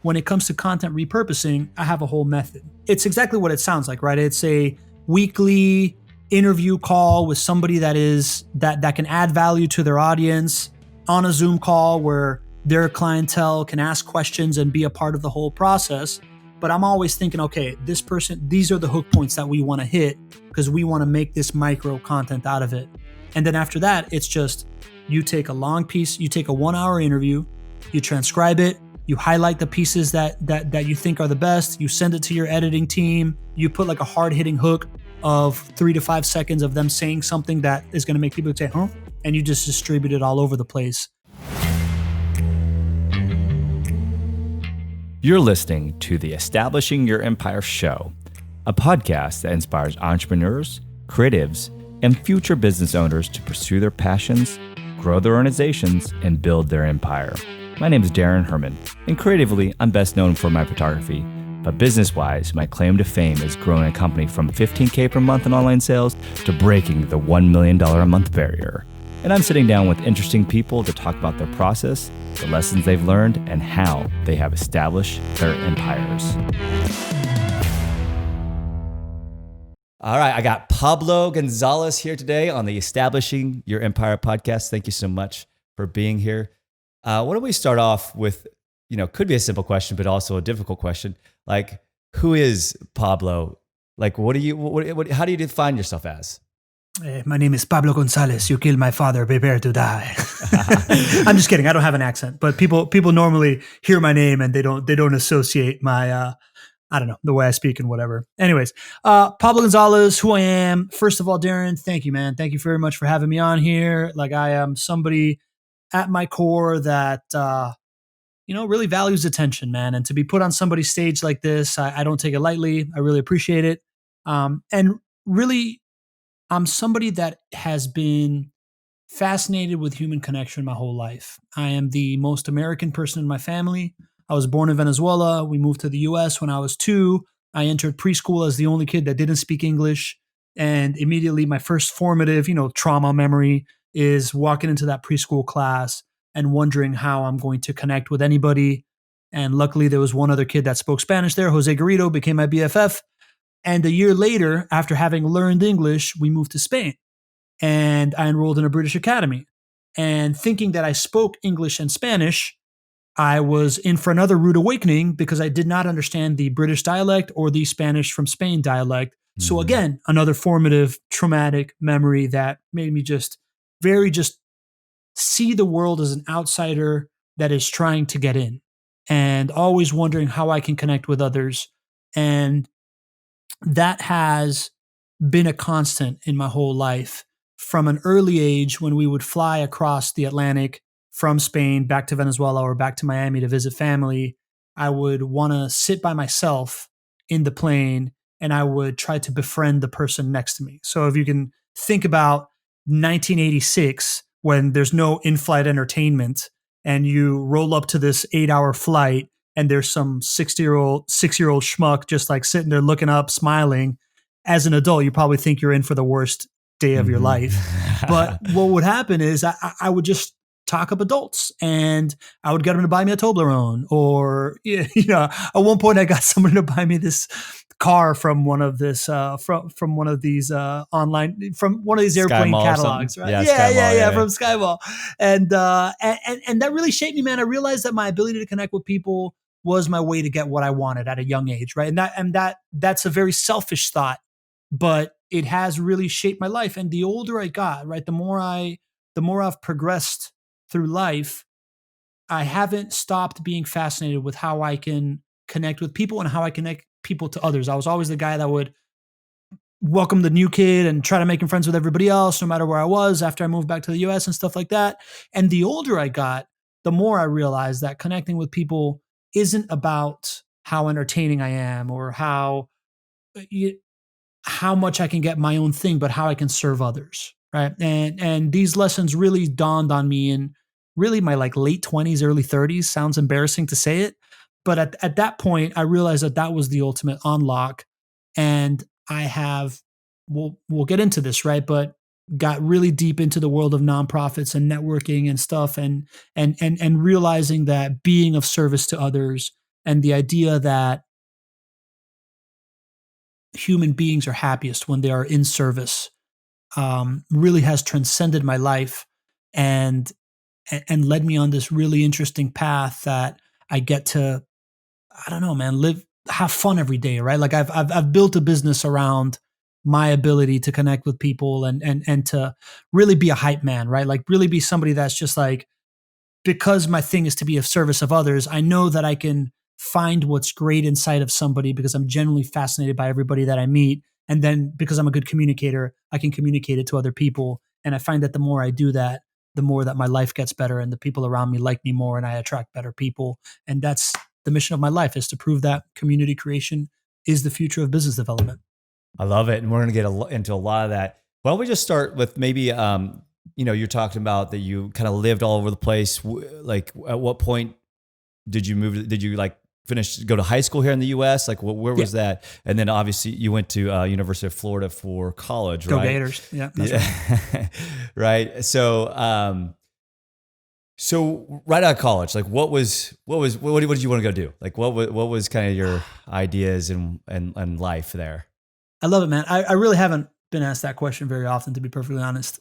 when it comes to content repurposing, I have a whole method. It's exactly what it sounds like, right? It's a weekly interview call with somebody that can add value to their audience on a Zoom call where their clientele can ask questions and be a part of the whole process. But I'm always thinking, okay, this person, these are the hook points that we want to hit because we want to make this micro content out of it. And then after that, it's just you take a long piece, you take a 1 hour interview, you transcribe it, you highlight the pieces that you think are the best, you send it to your editing team, you put like a hard hitting hook of 3 to 5 seconds of them saying something that is going to make people say, huh? And you just distribute it all over the place. You're listening to the Establishing Your Empire show, a podcast that inspires entrepreneurs, creatives, and future business owners to pursue their passions, grow their organizations, and build their empire. My name is Daran Herrman, and creatively, I'm best known for my photography. But business-wise, my claim to fame is growing a company from $15K per month in online sales to breaking the $1 million a month barrier. And I'm sitting down with interesting people to talk about their process, the lessons they've learned, and how they have established their empires. All right, I got Pablo Gonzales here today on the Establishing Your Empire podcast. Thank you so much for being here. Why don't we start off with, could be a simple question, but also a difficult question. Like, who is Pablo? Like, how do you define yourself as? My name is Pablo Gonzales. You killed my father. Prepare to die. I'm just kidding. I don't have an accent, but people normally hear my name and they don't associate my I don't know, the way I speak and whatever. Anyways, Pablo Gonzalez, who I am. First of all, Daran, thank you, man. Thank you very much for having me on here. Like, I am somebody at my core that really values attention, man. And to be put on somebody's stage like this, I don't take it lightly. I really appreciate it. And really, I'm somebody that has been fascinated with human connection my whole life. I am the most American person in my family. I was born in Venezuela. We moved to the US when I was 2. I entered preschool as the only kid that didn't speak English. And immediately my first formative, trauma memory is walking into that preschool class and wondering how I'm going to connect with anybody. And luckily there was one other kid that spoke Spanish there. Jose Garrido became my BFF. And a year later, after having learned English, we moved to Spain. And I enrolled in a British academy. And thinking that I spoke English and Spanish, I was in for another rude awakening because I did not understand the British dialect or the Spanish from Spain dialect. Mm-hmm. So again, another formative, traumatic memory that made me just see the world as an outsider that is trying to get in and always wondering how I can connect with others. And that has been a constant in my whole life from an early age when we would fly across the Atlantic from Spain back to Venezuela or back to Miami to visit family. I would want to sit by myself in the plane and I would try to befriend the person next to me. So if you can think about 1986 when there's no in-flight entertainment and you roll up to this 8-hour flight and there's some 6-year-old schmuck just like sitting there looking up, smiling. As an adult, you probably think you're in for the worst day of your life. But what would happen is I would just talk up adults and I would get them to buy me a Toblerone. Or, at one point I got somebody to buy me this car from one of these from one of these airplane catalogs, right? Yeah, from Skyball. And that really shaped me, man. I realized that my ability to connect with people was my way to get what I wanted at a young age, right? And that's a very selfish thought, but it has really shaped my life. And the older I got, right, the more I've progressed through life, I haven't stopped being fascinated with how I can connect with people and how I connect people to others. I was always the guy that would welcome the new kid and try to make him friends with everybody else, no matter where I was after I moved back to the US and stuff like that. And the older I got, the more I realized that connecting with people isn't about how entertaining I am or how much I can get my own thing, but how I can serve others, right? And these lessons really dawned on me in really my late 20s, early 30s. Sounds embarrassing to say it, but at that point, I realized that was the ultimate unlock. And I have, we'll get into this, right? But got really deep into the world of nonprofits and networking and stuff, and realizing that being of service to others and the idea that human beings are happiest when they are in service really has transcended my life and led me on this really interesting path that I get to, I don't know, man, have fun every day, right? Like I've built a business around my ability to connect with people and to really be a hype man, right? Like really be somebody that's just like, because my thing is to be of service of others, I know that I can find what's great inside of somebody because I'm generally fascinated by everybody that I meet. And then because I'm a good communicator, I can communicate it to other people. And I find that the more I do that, the more that my life gets better and the people around me like me more and I attract better people. And that's the mission of my life, is to prove that community creation is the future of business development. I love it. And we're going to get into a lot of that. Why don't we just start with maybe, you're talking about that you kind of lived all over the place. Like at what point did you move? Did you like go to high school here in the US? Like where was that? And then obviously you went to University of Florida for college, right? Go Gators. Yeah. That's right. Right. So right out of college, like what did you want to go do? Like what was kind of your ideas and life there? I love it, man. I really haven't been asked that question very often, to be perfectly honest.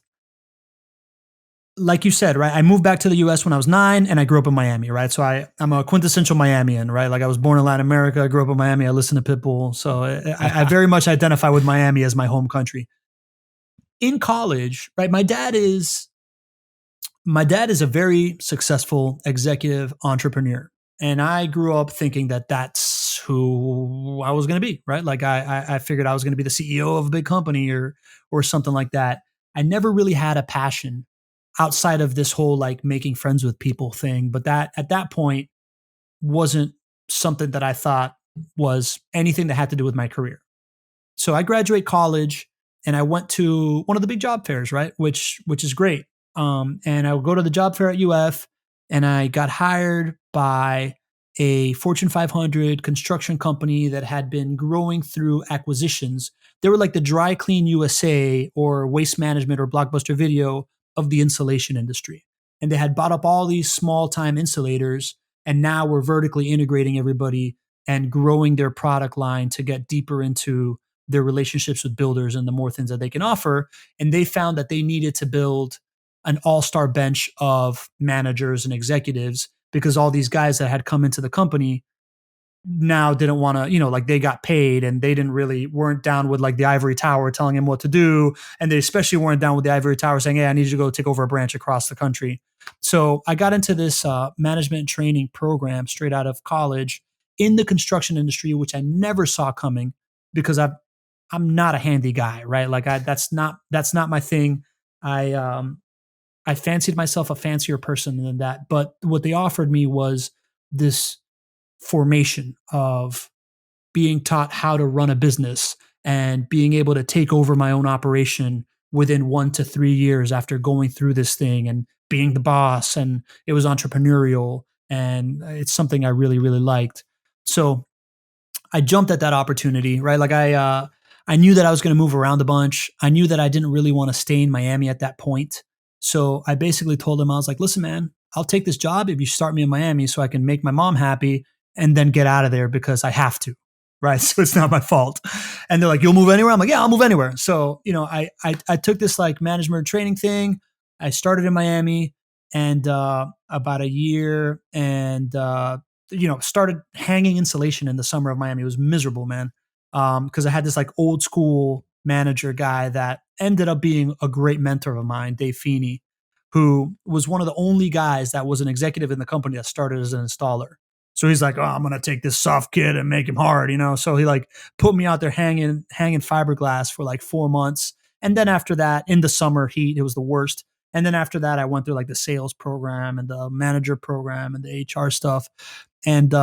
Like you said, right? I moved back to the US when I was 9 and I grew up in Miami, right? So I'm a quintessential Miamian, right? Like I was born in Latin America. I grew up in Miami. I listened to Pitbull. So I very much identify with Miami as my home country. In college, right? My dad is a very successful executive entrepreneur. And I grew up thinking that that's who I was going to be, right? Like I figured I was going to be the CEO of a big company or something like that. I never really had a passion outside of this whole like making friends with people thing. But that at that point wasn't something that I thought was anything that had to do with my career. So I graduate college and I went to one of the big job fairs, right? Which is great. And I would go to the job fair at UF and I got hired by a Fortune 500 construction company that had been growing through acquisitions. They were like the Dry Clean USA or Waste Management or Blockbuster Video of the insulation industry. And they had bought up all these small time insulators and now we're vertically integrating everybody and growing their product line to get deeper into their relationships with builders and the more things that they can offer. And they found that they needed to build an all-star bench of managers and executives because all these guys that had come into the company now didn't want to, like they got paid and they weren't down with like the ivory tower telling him what to do. And they especially weren't down with the ivory tower saying, hey, I need you to go take over a branch across the country. So I got into this management training program straight out of college in the construction industry, which I never saw coming because I'm not a handy guy, right? Like that's not my thing. I fancied myself a fancier person than that. But what they offered me was this formation of being taught how to run a business and being able to take over my own operation within 1 to 3 years after going through this thing and being the boss. And it was entrepreneurial and it's something I really, really liked. So I jumped at that opportunity, right? Like I knew that I was going to move around a bunch. I knew that I didn't really want to stay in Miami at that point. So I basically told him, I was like, listen, man, I'll take this job if you start me in Miami so I can make my mom happy and then get out of there because I have to, right? So it's not my fault. And they're like, you'll move anywhere? I'm like, yeah, I'll move anywhere. So, I took this like management training thing. I started in Miami and about a year and, started hanging insulation in the summer of Miami. It was miserable, man. Because I had this like old school manager guy that ended up being a great mentor of mine, Dave Feeney, who was one of the only guys that was an executive in the company that started as an installer. So he's like, oh, I'm going to take this soft kid and make him hard, So he like put me out there hanging fiberglass for like 4 months. And then after that, in the summer heat, it was the worst. And then after that, I went through like the sales program and the manager program and the HR stuff. And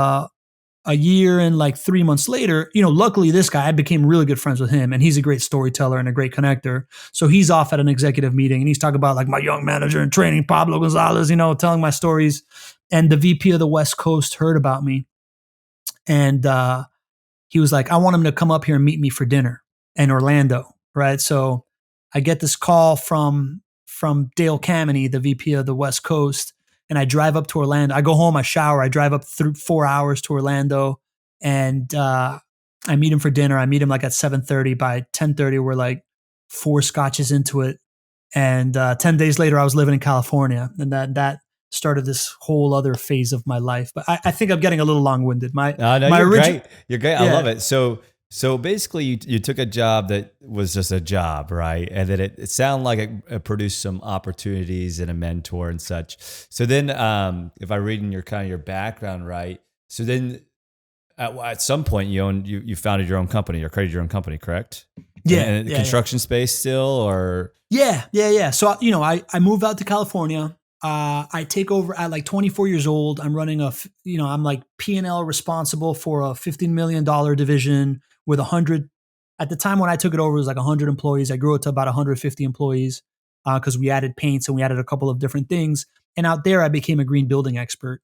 a year and like 3 months later, luckily this guy, I became really good friends with him and he's a great storyteller and a great connector. So he's off at an executive meeting and he's talking about like my young manager in training, Pablo Gonzales, telling my stories. And the VP of the West Coast heard about me. And he was like, I want him to come up here and meet me for dinner in Orlando. Right. So I get this call from Dale Kameny, the VP of the West Coast. and I drive up to Orlando. I go home, I shower, I drive up through 4 hours to Orlando, and I meet him for dinner. I meet him like at 7:30. By 10:30, we're like 4 scotches into it, and 10 days later, I was living in California, and that started this whole other phase of my life. But I think I'm getting a little long-winded. No, My you're origin- great. You're great. I love it. So basically, you took a job that was just a job, right? And then it sounded like it produced some opportunities and a mentor and such. So then, if I read in your kind of your background, right? So then, at some point, you founded your own company or created your own company, correct? Yeah, in the construction space still, or yeah. So I move out to California. I take over at like 24 years old. I'm running I'm like P&L responsible for a $15 million division with 100. At the time when I took it over, it was like 100 employees. I grew it to about 150 employees because we added paints and we added a couple of different things. And out there, I became a green building expert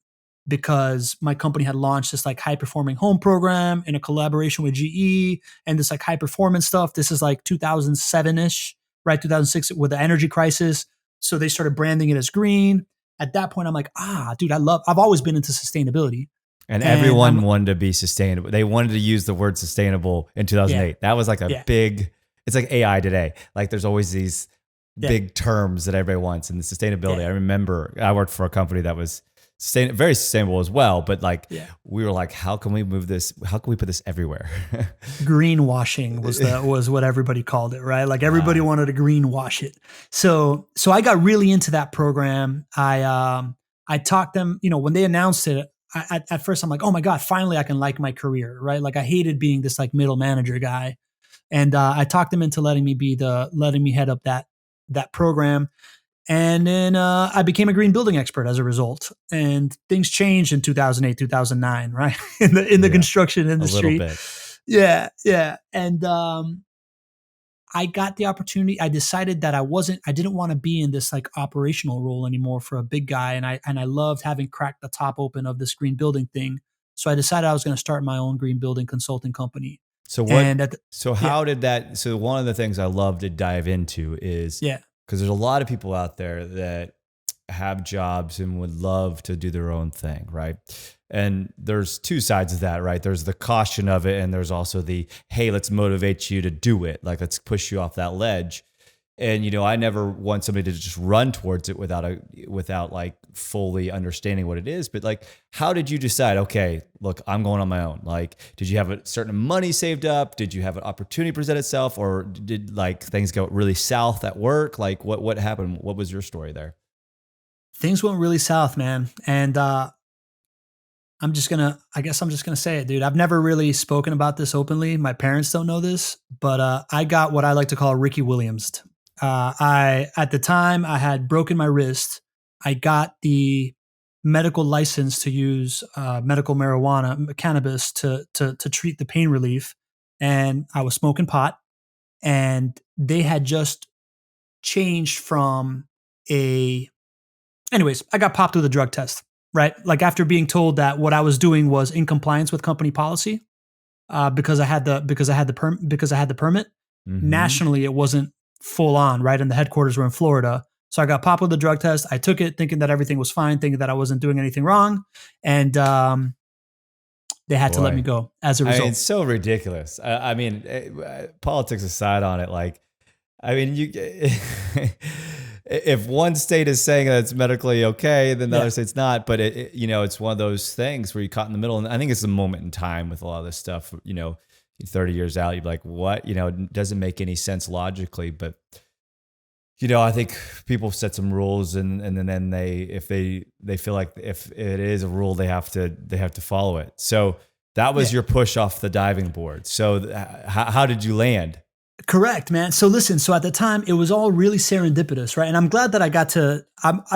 because my company had launched this like high performing home program in a collaboration with GE and this like high performance stuff. This is like 2007-ish, right? 2006 with the energy crisis. So they started branding it as green. At that point, I'm like, dude, I've always been into sustainability. And everyone wanted to be sustainable. They wanted to use the word sustainable in 2008. Yeah. That was like a big, it's like AI today. Like there's always these big terms that everybody wants. And the sustainability, I remember I worked for a company that was very sustainable as well. But we were like, how can we move this? How can we put this everywhere? Greenwashing was what everybody called it, right? Like everybody wanted to greenwash it. So I got really into that program. I talked them, when they announced it, at first I'm like, oh my God, finally I can like my career, right? Like I hated being this like middle manager guy. And I talked them into letting me head up that program. And then I became a green building expert as a result. And things changed in 2008, 2009, right? in the construction industry. A little bit. Yeah. And I got the opportunity. I decided that I didn't want to be in this like operational role anymore for a big guy. And I loved having cracked the top open of this green building thing. So I decided I was going to start my own green building consulting company. So how did that? So one of the things I love to dive into is because there's a lot of people out there that have jobs and would love to do their own thing, right? And there's two sides of that, right? There's the caution of it, and there's also the, hey, let's motivate you to do it. Like, let's push you off that ledge. And, I never want somebody to just run towards it without like fully understanding what it is. But like, how did you decide, okay, look, I'm going on my own? Like, did you have a certain money saved up? Did you have an opportunity present itself? Or did like things go really south at work? Like what happened? What was your story there? Things went really south, man. And, I'm just going to say it, dude. I've never really spoken about this openly. My parents don't know this, but I got what I like to call Ricky Williams. At the time I had broken my wrist. I got the medical license to use medical marijuana, cannabis to treat the pain relief. And I was smoking pot, and they had just changed from anyways, I got popped with a drug test. Right? Like after being told that what I was doing was in compliance with company policy, because I had the permit. Mm-hmm. Nationally, it wasn't full on, right? And the headquarters were in Florida. So I got popped with the drug test. I took it thinking that everything was fine, thinking that I wasn't doing anything wrong. And they had to let me go as a result. It's so ridiculous. I mean, politics aside on it, like, I mean, if one state is saying that it's medically okay, then the other state's not. But it's one of those things where you're caught in the middle. And I think it's a moment in time with a lot of this stuff. 30 years out, you'd be like, what? It doesn't make any sense logically. But I think people set some rules, and then if they feel like if it is a rule, they have to follow it. So that was your push off the diving board. So how did you land? Correct, man. So listen, at the time it was all really serendipitous, right? And I'm glad that I got to,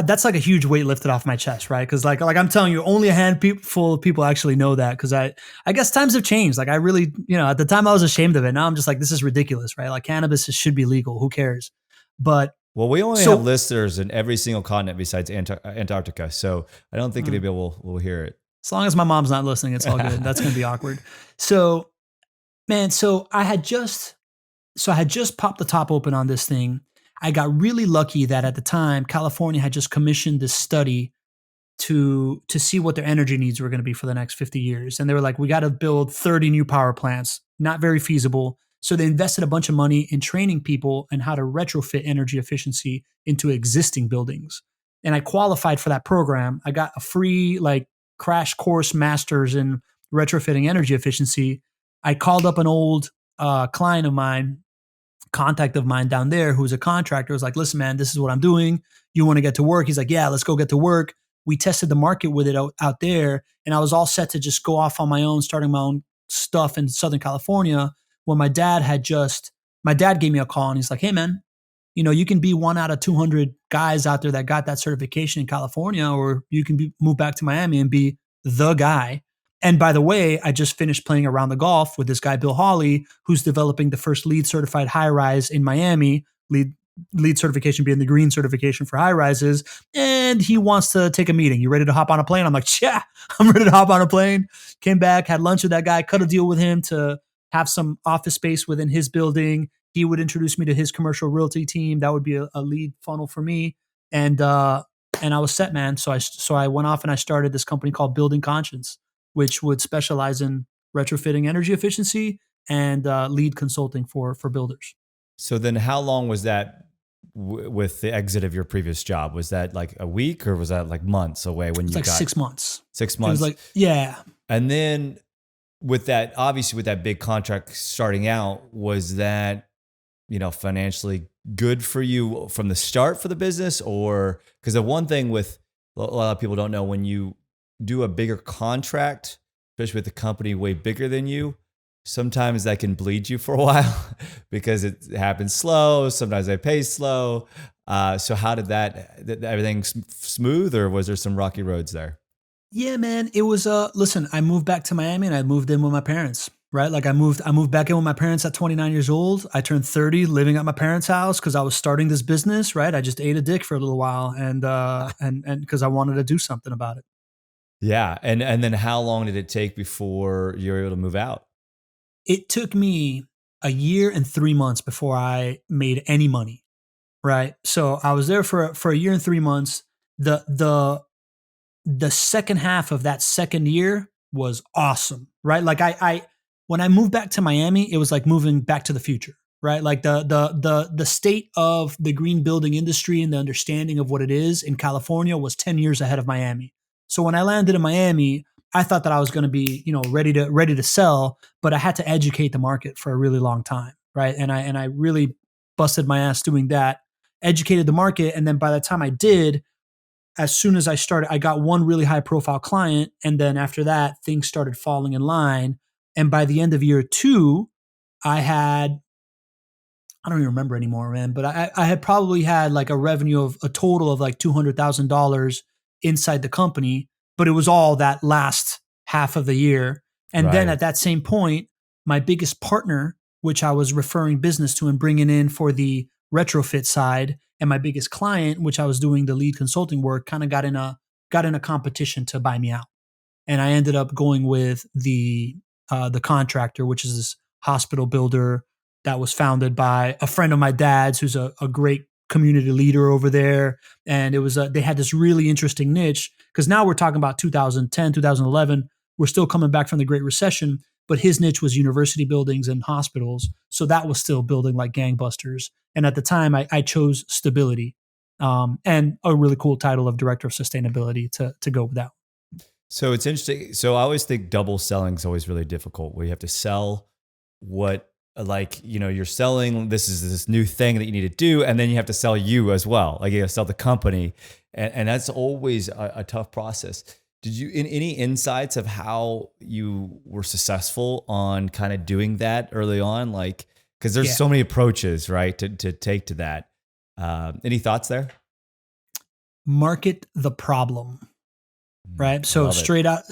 that's like a huge weight lifted off my chest, right? Cause like I'm telling you, only a handful of people actually know that. Cause I guess times have changed. Like I really, at the time I was ashamed of it. Now I'm just like, this is ridiculous, right? Like cannabis should be legal. Who cares? But we only have listeners in every single continent besides Antarctica. So I don't think anybody will hear it. As long as my mom's not listening, it's all good. That's going to be awkward. So man, I had just popped the top open on this thing. I got really lucky that at the time, California had just commissioned this study to see what their energy needs were going to be for the next 50 years. And they were like, we got to build 30 new power plants. Not very feasible. So they invested a bunch of money in training people and how to retrofit energy efficiency into existing buildings. And I qualified for that program. I got a free like crash course master's in retrofitting energy efficiency. I called up an old client of mine, contact of mine down there who's a contractor. Was like, listen, man, this is what I'm doing. You want to get to work? He's like, yeah, let's go get to work. We tested the market with it out there, and I was all set to just go off on my own, starting my own stuff in Southern California. When my dad gave me a call, and he's like, hey, man, you can be one out of 200 guys out there that got that certification in California, or you can move back to Miami and be the guy. And by the way, I just finished playing around the golf with this guy, Bill Hawley, who's developing the first LEED certified high rise in Miami. LEED certification being the green certification for high rises. And he wants to take a meeting. You ready to hop on a plane? I'm like, yeah, I'm ready to hop on a plane. Came back, had lunch with that guy, cut a deal with him to have some office space within his building. He would introduce me to his commercial realty team. That would be a lead funnel for me. And I was set, man. So I went off and I started this company called Building Conscience, which would specialize in retrofitting energy efficiency and lead consulting for builders. So then how long was that with the exit of your previous job? Was that like a week or was that like months away when you got 6 months? 6 months. It was like, yeah. And then with that, obviously with that big contract starting out, was that, financially good for you from the start for the business? Or because the one thing with a lot of people don't know, when you do a bigger contract, especially with a company way bigger than you, sometimes that can bleed you for a while because it happens slow. Sometimes they pay slow. So how did everything smooth, or was there some rocky roads there? Yeah, man. It was listen, I moved back to Miami and I moved in with my parents, right? Like I moved back in with my parents at 29 years old. I turned 30 living at my parents' house because I was starting this business, right? I just ate a dick for a little while and because I wanted to do something about it. Yeah. And then how long did it take before you were able to move out? It took me a year and 3 months before I made any money, right? So I was there for a year and 3 months. The second half of that second year was awesome, right? Like I when I moved back to Miami, it was like moving back to the future, right? Like the state of the green building industry and the understanding of what it is in California was 10 years ahead of Miami. So when I landed in Miami, I thought that I was going to be, ready to sell, but I had to educate the market for a really long time, right? And I really busted my ass doing that, educated the market, and then by the time I did, as soon as I started, I got one really high profile client, and then after that, things started falling in line. And by the end of year 2, I don't even remember anymore, man, but I had probably had like a revenue of a total of like $200,000 inside the company, but it was all that last half of the year. And then at that same point, my biggest partner, which I was referring business to and bringing in for the retrofit side, and my biggest client, which I was doing the lead consulting work, kind of got in a competition to buy me out. And I ended up going with the contractor, which is this hospital builder that was founded by a friend of my dad's, who's a great community leader over there. And it was they had this really interesting niche, because now we're talking about 2010, 2011. We're still coming back from the Great Recession, but his niche was university buildings and hospitals. So that was still building like gangbusters. And at the time, I chose stability, and a really cool title of director of sustainability to go with that. So it's interesting. So I always think double selling is always really difficult, where you have to sell what, like, you're selling, this is this new thing that you need to do. And then you have to sell you as well. Like you have to sell the company. And that's always a tough process. Did you, in any insights of how you were successful on kind of doing that early on? Like, because there's so many approaches, right, to take to that. Any thoughts there? Market the problem, right? So straight out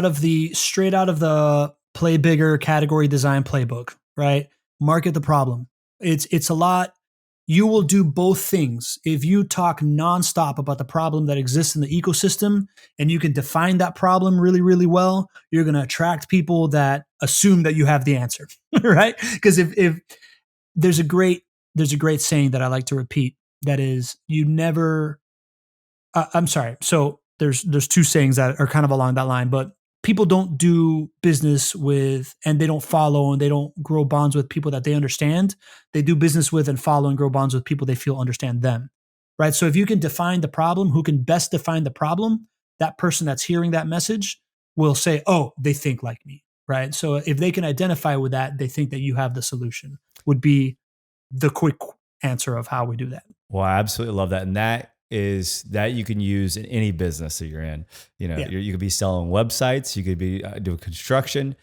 of the play bigger category design playbook, right? Market the problem. It's a lot. You will do both things. If you talk nonstop about the problem that exists in the ecosystem and you can define that problem really, really well, you're going to attract people that assume that you have the answer, right? Because if there's a great saying that I like to repeat, that is, you never, I'm sorry. So there's two sayings that are kind of along that line, but people don't do business with, and they don't follow, and they don't grow bonds with people that they understand. They do business with and follow and grow bonds with people they feel understand them, right? So if you can define the problem, who can best define the problem, that person that's hearing that message will say, oh, they think like me, right? So if they can identify with that, they think that you have the solution, would be the quick answer of how we do that. Well, I absolutely love that. And that you can use in any business that you're in. You could be selling websites, you could be doing construction,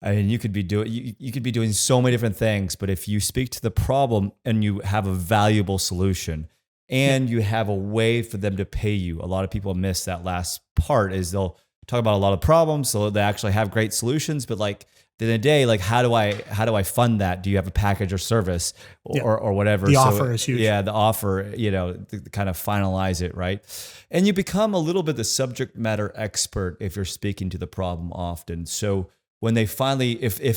and you could be doing so many different things. But if you speak to the problem and you have a valuable solution and you have a way for them to pay you, a lot of people miss that last part. Is they'll talk about a lot of problems, so they actually have great solutions, but like, at the end of the day, like, how do I fund that? Do you have a package or service or whatever? The offer is huge. Yeah, the offer, to kind of finalize it, right? And you become a little bit the subject matter expert if you're speaking to the problem often. So when they finally,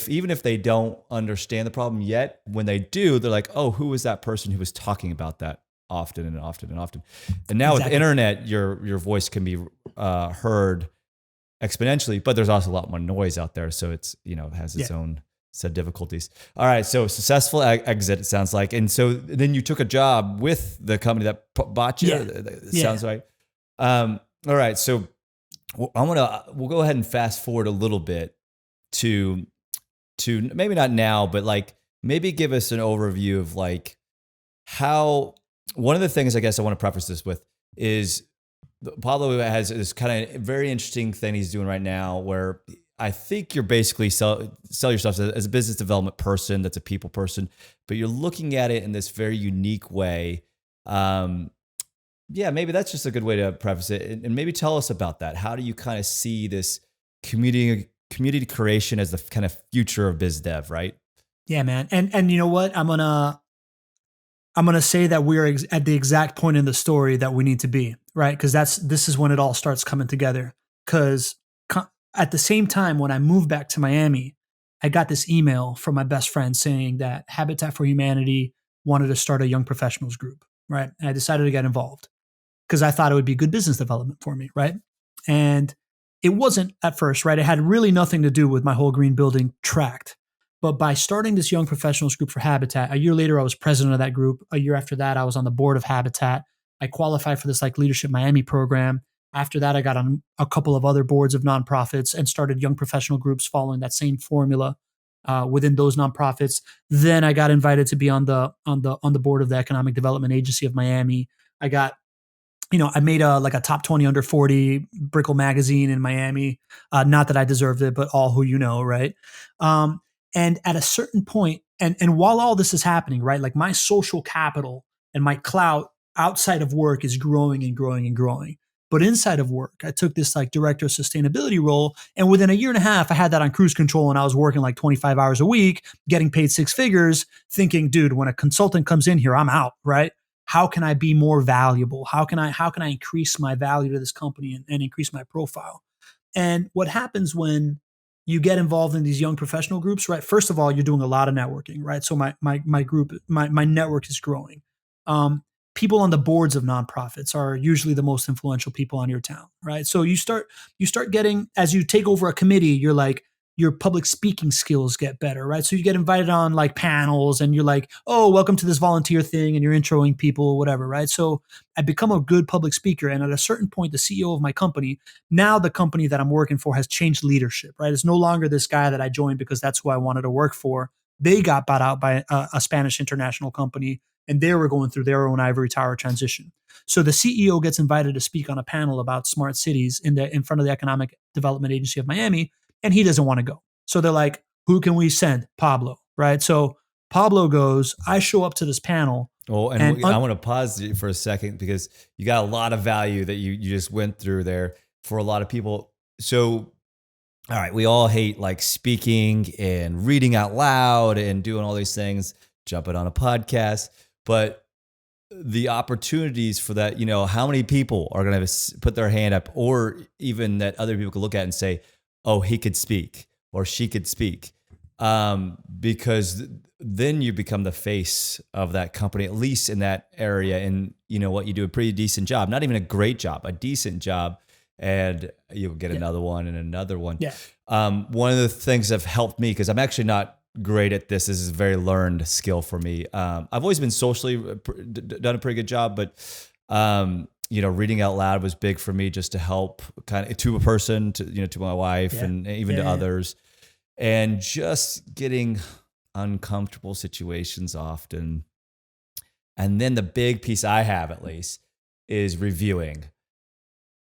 even if they don't understand the problem yet, when they do, they're like, oh, who was that person who was talking about that often and often and often? And now with the internet, your voice can be heard exponentially, but there's also a lot more noise out there. So it's, it has its own set of difficulties. All right. So successful exit, it sounds like. And so then you took a job with the company that bought you. Sounds right. All right. So we'll go ahead and fast forward a little bit to maybe not now, but like maybe give us an overview of like how, one of the things I guess I want to preface this with is Pablo has this kind of very interesting thing he's doing right now where I think you're basically sell yourself as a business development person that's a people person, but you're looking at it in this very unique way. Maybe that's just a good way to preface it. And maybe tell us about that. How do you kind of see this community creation as the kind of future of biz dev, right? Yeah, man. And you know what? I'm gonna say that we're at the exact point in the story that we need to be, right? Because this is when it all starts coming together. Because at the same time, when I moved back to Miami, I got this email from my best friend saying that Habitat for Humanity wanted to start a young professionals group, right? And I decided to get involved because I thought it would be good business development for me, right? And it wasn't at first, right? It had really nothing to do with my whole green building tract. But by starting this young professionals group for Habitat, a year later, I was president of that group. A year after that, I was on the board of Habitat. I qualified for this like Leadership Miami program. After that, I got on a couple of other boards of nonprofits and started young professional groups following that same formula within those nonprofits. Then I got invited to be on the board of the Economic Development Agency of Miami. I made a top 20 under 40 Brickell Magazine in Miami. Not that I deserved it, but all who you know, right? And at a certain point, and while all this is happening, right, like my social capital and my clout outside of work is growing and growing and growing. But inside of work, I took this like director of sustainability role. And within a year and a half, I had that on cruise control and I was working like 25 hours a week, getting paid 6 figures, thinking, dude, when a consultant comes in here, I'm out, right? How can I be more valuable? How can I increase my value to this company and increase my profile? And what happens when you get involved in these young professional groups, right? First of all, you're doing a lot of networking, right? So my group, my network is growing. People on the boards of nonprofits are usually the most influential people on your town, right? So you start getting, as you take over a committee, you're like, your public speaking skills get better, right? So you get invited on like panels and you're like, oh, welcome to this volunteer thing, and you're introing people, whatever, right? So I become a good public speaker. And at a certain point, the CEO of my company, now the company that I'm working for has changed leadership, right? It's no longer this guy that I joined because that's who I wanted to work for. They got bought out by a Spanish international company, and they were going through their own ivory tower transition. So the CEO gets invited to speak on a panel about smart cities in front of the Economic Development Agency of Miami, and he doesn't want to go. So they're like, who can we send? Pablo, right? So Pablo goes, I show up to this panel. Oh, and I want to pause you for a second because you got a lot of value that you just went through there for a lot of people. So, all right, we all hate like speaking and reading out loud and doing all these things, jumping on a podcast, but the opportunities for that, how many people are going to put their hand up, or even that other people could look at and say, oh, he could speak or she could speak, because then you become the face of that company, at least in that area. And what you do a pretty decent job, not even a great job, a decent job. and you'll get Yeah. another one and another one. Yeah. One of the things that have helped me, because I'm actually not great at this. This is a very learned skill for me. I've always been socially done a pretty good job, but reading out loud was big for me, just to help kind of to a person, to my wife, and even to others, and just getting uncomfortable situations often. And then the big piece I have, at least, is reviewing.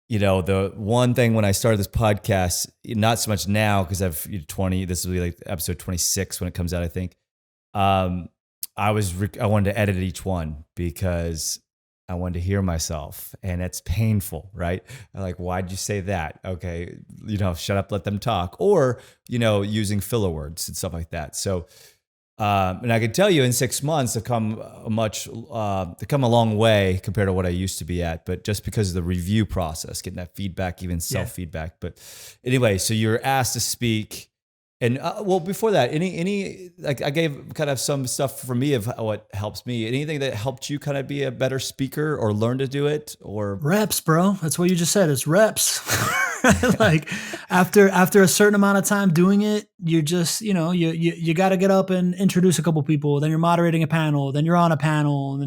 The one thing when I started this podcast, not so much now because I've 20, this will be like episode 26 when it comes out, I think. I wanted to edit each one because I wanted to hear myself, and it's painful, right? I'm like, why'd you say that? Okay, shut up, let them talk, or using filler words and stuff like that. So, and I can tell you, in 6 months, I've come a long way compared to what I used to be at. But just because of the review process, getting that feedback, even self-feedback. But anyway, so you're asked to speak. And before that, any like I gave kind of some stuff for me of what helps me. Anything that helped you kind of be a better speaker or learn to do it, or reps, bro? That's what you just said. It's reps. Like after a certain amount of time doing it, you're just you got to get up and introduce a couple people. Then you're moderating a panel. Then you're on a panel,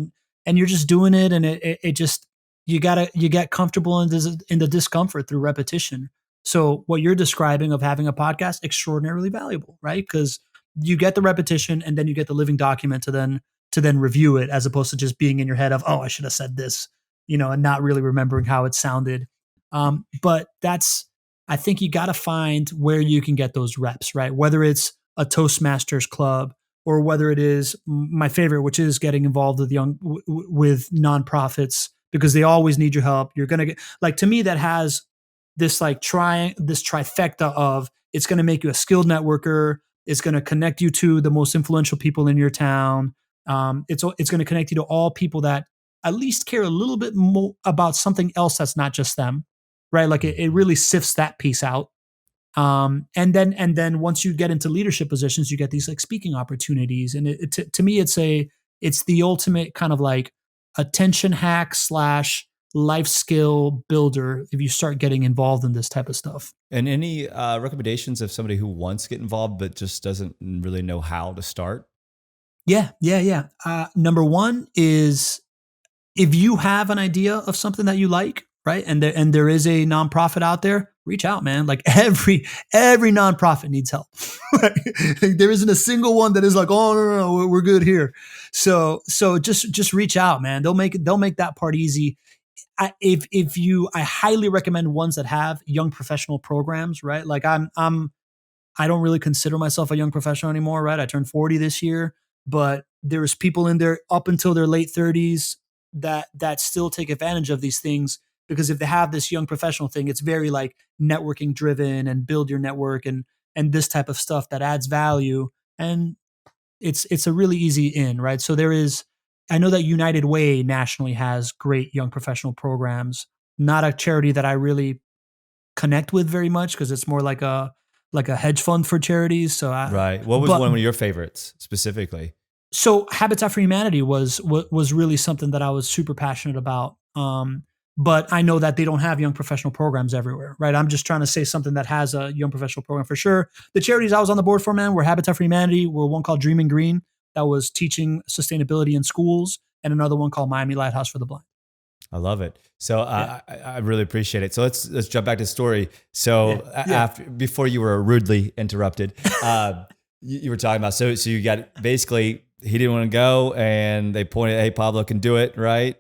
and you're just doing it. And it just you get comfortable in the discomfort through repetition. So what you're describing of having a podcast, extraordinarily valuable, right? Because you get the repetition and then you get the living document to then review it, as opposed to just being in your head of, oh, I should have said this, and not really remembering how it sounded. But I think you got to find where you can get those reps, right? Whether it's a Toastmasters club, or whether it is my favorite, which is getting involved with nonprofits, because they always need your help. You're going to get, like, to me, that has this this trifecta of, it's going to make you a skilled networker. It's going to connect you to the most influential people in your town. It's going to connect you to all people that at least care a little bit more about something else that's not just them, right? Like it really sifts that piece out. And then once you get into leadership positions, you get these like speaking opportunities. And to me, it's the ultimate kind of like attention hack / life skill builder if you start getting involved in this type of stuff. And any recommendations of somebody who wants to get involved but just doesn't really know how to start? Yeah. Number one is, if you have an idea of something that you like, right, and there is a nonprofit out there, reach out, man. Like every nonprofit needs help. There isn't a single one that is like, oh no, we're good here. So just reach out, man. They'll make that part easy. I highly recommend ones that have young professional programs, right? Like I don't really consider myself a young professional anymore, right? I turned 40 this year, but there's people in there up until their late 30s that still take advantage of these things, because if they have this young professional thing, it's very like networking driven and build your network and this type of stuff that adds value, and it's a really easy in, right? So I know that United Way nationally has great young professional programs. Not a charity that I really connect with very much, because it's more like a hedge fund for charities. So right. What was one of your favorites specifically? So Habitat for Humanity was really something that I was super passionate about. But I know that they don't have young professional programs everywhere, right? I'm just trying to say something that has a young professional program for sure. The charities I was on the board for, man, were Habitat for Humanity, were one called Dreaming Green that was teaching sustainability in schools, and another one called Miami Lighthouse for the Blind. I love it. So I really appreciate it. So let's jump back to the story. So before you were rudely interrupted, you were talking about, so you got, basically, he didn't want to go, and they pointed, hey, Pablo can do it, right?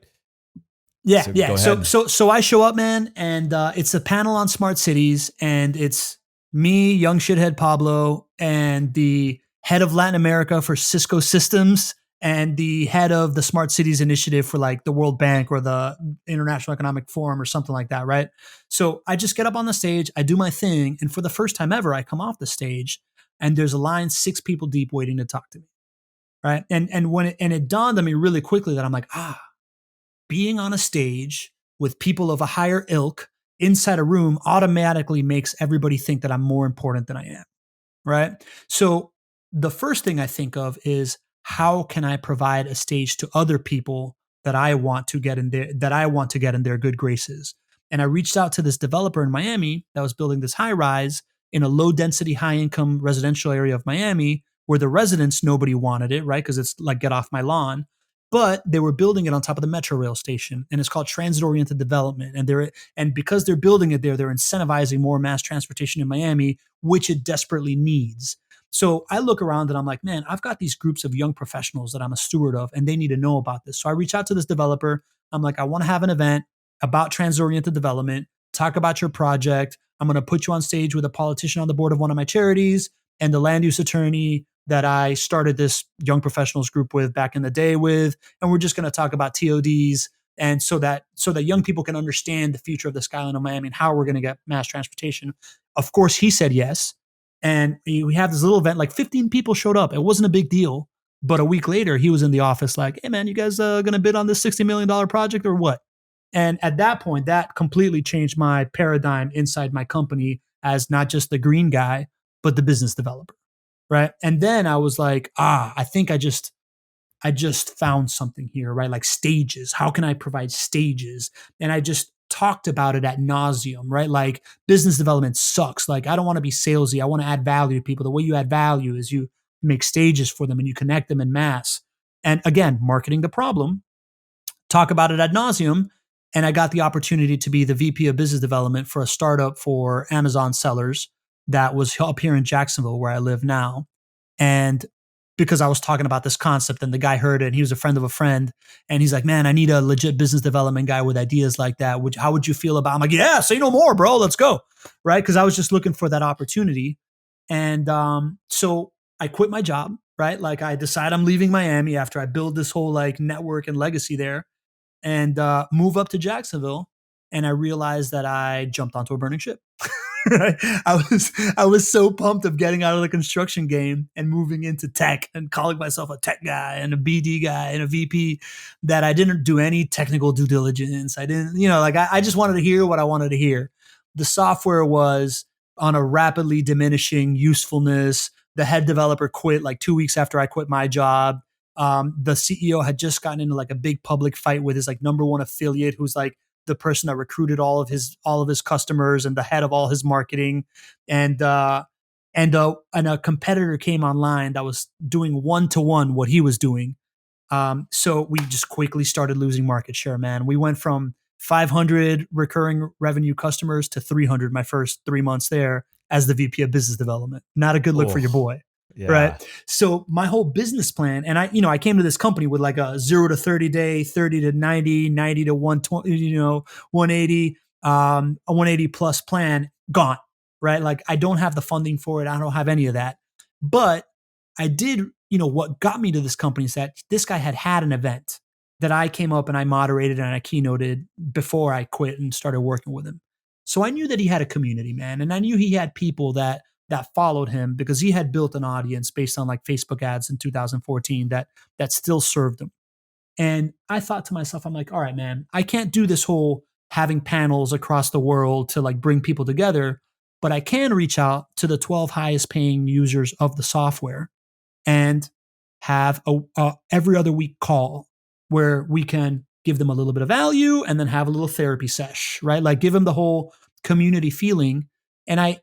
Yeah. So I show up, man, and it's a panel on smart cities, and it's me, young shithead Pablo, and the head of Latin America for Cisco Systems, and the head of the Smart Cities Initiative for like the World Bank or the International Economic Forum or something like that, right? So I just get up on the stage, I do my thing, and for the first time ever, I come off the stage, and there's a line 6 people deep waiting to talk to me, right? And when it dawned on me really quickly that I'm like, being on a stage with people of a higher ilk inside a room automatically makes everybody think that I'm more important than I am, right? So the first thing I think of is, how can I provide a stage to other people that I want to get in their good graces? And I reached out to this developer in Miami that was building this high rise in a low density, high income residential area of Miami where the residents, nobody wanted it, right? Because it's like, get off my lawn. But they were building it on top of the metro rail station, and it's called transit oriented development. And because they're building it there, they're incentivizing more mass transportation in Miami, which it desperately needs. So I look around and I'm like, man, I've got these groups of young professionals that I'm a steward of, and they need to know about this. So I reach out to this developer. I'm like, I want to have an event about transit-oriented development, talk about your project. I'm going to put you on stage with a politician on the board of one of my charities and the land use attorney that I started this young professionals group with back in the day with. And we're just going to talk about TODs. And so that young people can understand the future of the skyline of Miami and how we're going to get mass transportation. Of course, he said yes. And we had this little event, like 15 people showed up. It wasn't a big deal. But a week later, he was in the office like, hey, man, you guys going to bid on this $60 million project or what? And at that point, that completely changed my paradigm inside my company as not just the green guy, but the business developer. Right. And then I was like, I think I just found something here, right? Like stages. How can I provide stages? And I just talked about it ad nauseum, right? Like business development sucks. Like I don't want to be salesy. I want to add value to people. The way you add value is you make stages for them and you connect them in mass. And again, marketing the problem, talk about it ad nauseum. And I got the opportunity to be the VP of business development for a startup for Amazon sellers that was up here in Jacksonville, where I live now. And because I was talking about this concept and the guy heard it and he was a friend of a friend. And he's like, man, I need a legit business development guy with ideas like that. How would you feel about it? I'm like, yeah, say no more, bro. Let's go. Right. Because I was just looking for that opportunity. And so I quit my job. Right. Like I decide I'm leaving Miami after I build this whole like network and legacy there and move up to Jacksonville. And I realized that I jumped onto a burning ship. Right? I was so pumped of getting out of the construction game and moving into tech and calling myself a tech guy and a BD guy and a VP that I didn't do any technical due diligence. I didn't, I just wanted to hear what I wanted to hear. The software was on a rapidly diminishing usefulness. The head developer quit like 2 weeks after I quit my job. The CEO had just gotten into like a big public fight with his like number one affiliate, who's like the person that recruited all of his customers and the head of all his marketing, and a competitor came online that was doing 1-to-1 what he was doing. So we just quickly started losing market share, man. We went from 500 recurring revenue customers to 300 my first 3 months there as the VP of business development. Not a good look for your boy. Yeah. Right. So my whole business plan, and I came to this company with like a 0 to 30 day, 30 to 90, 90 to 120, 180, a 180 plus plan gone. Right. Like I don't have the funding for it. I don't have any of that, but I did, what got me to this company is that this guy had an event that I came up and I moderated and I keynoted before I quit and started working with him. So I knew that he had a community, man. And I knew he had people that followed him because he had built an audience based on like Facebook ads in 2014 that still served him. And I thought to myself, I'm like, all right, man, I can't do this whole having panels across the world to like bring people together, but I can reach out to the 12 highest paying users of the software and have a every other week call where we can give them a little bit of value and then have a little therapy sesh, right? Like give them the whole community feeling. And I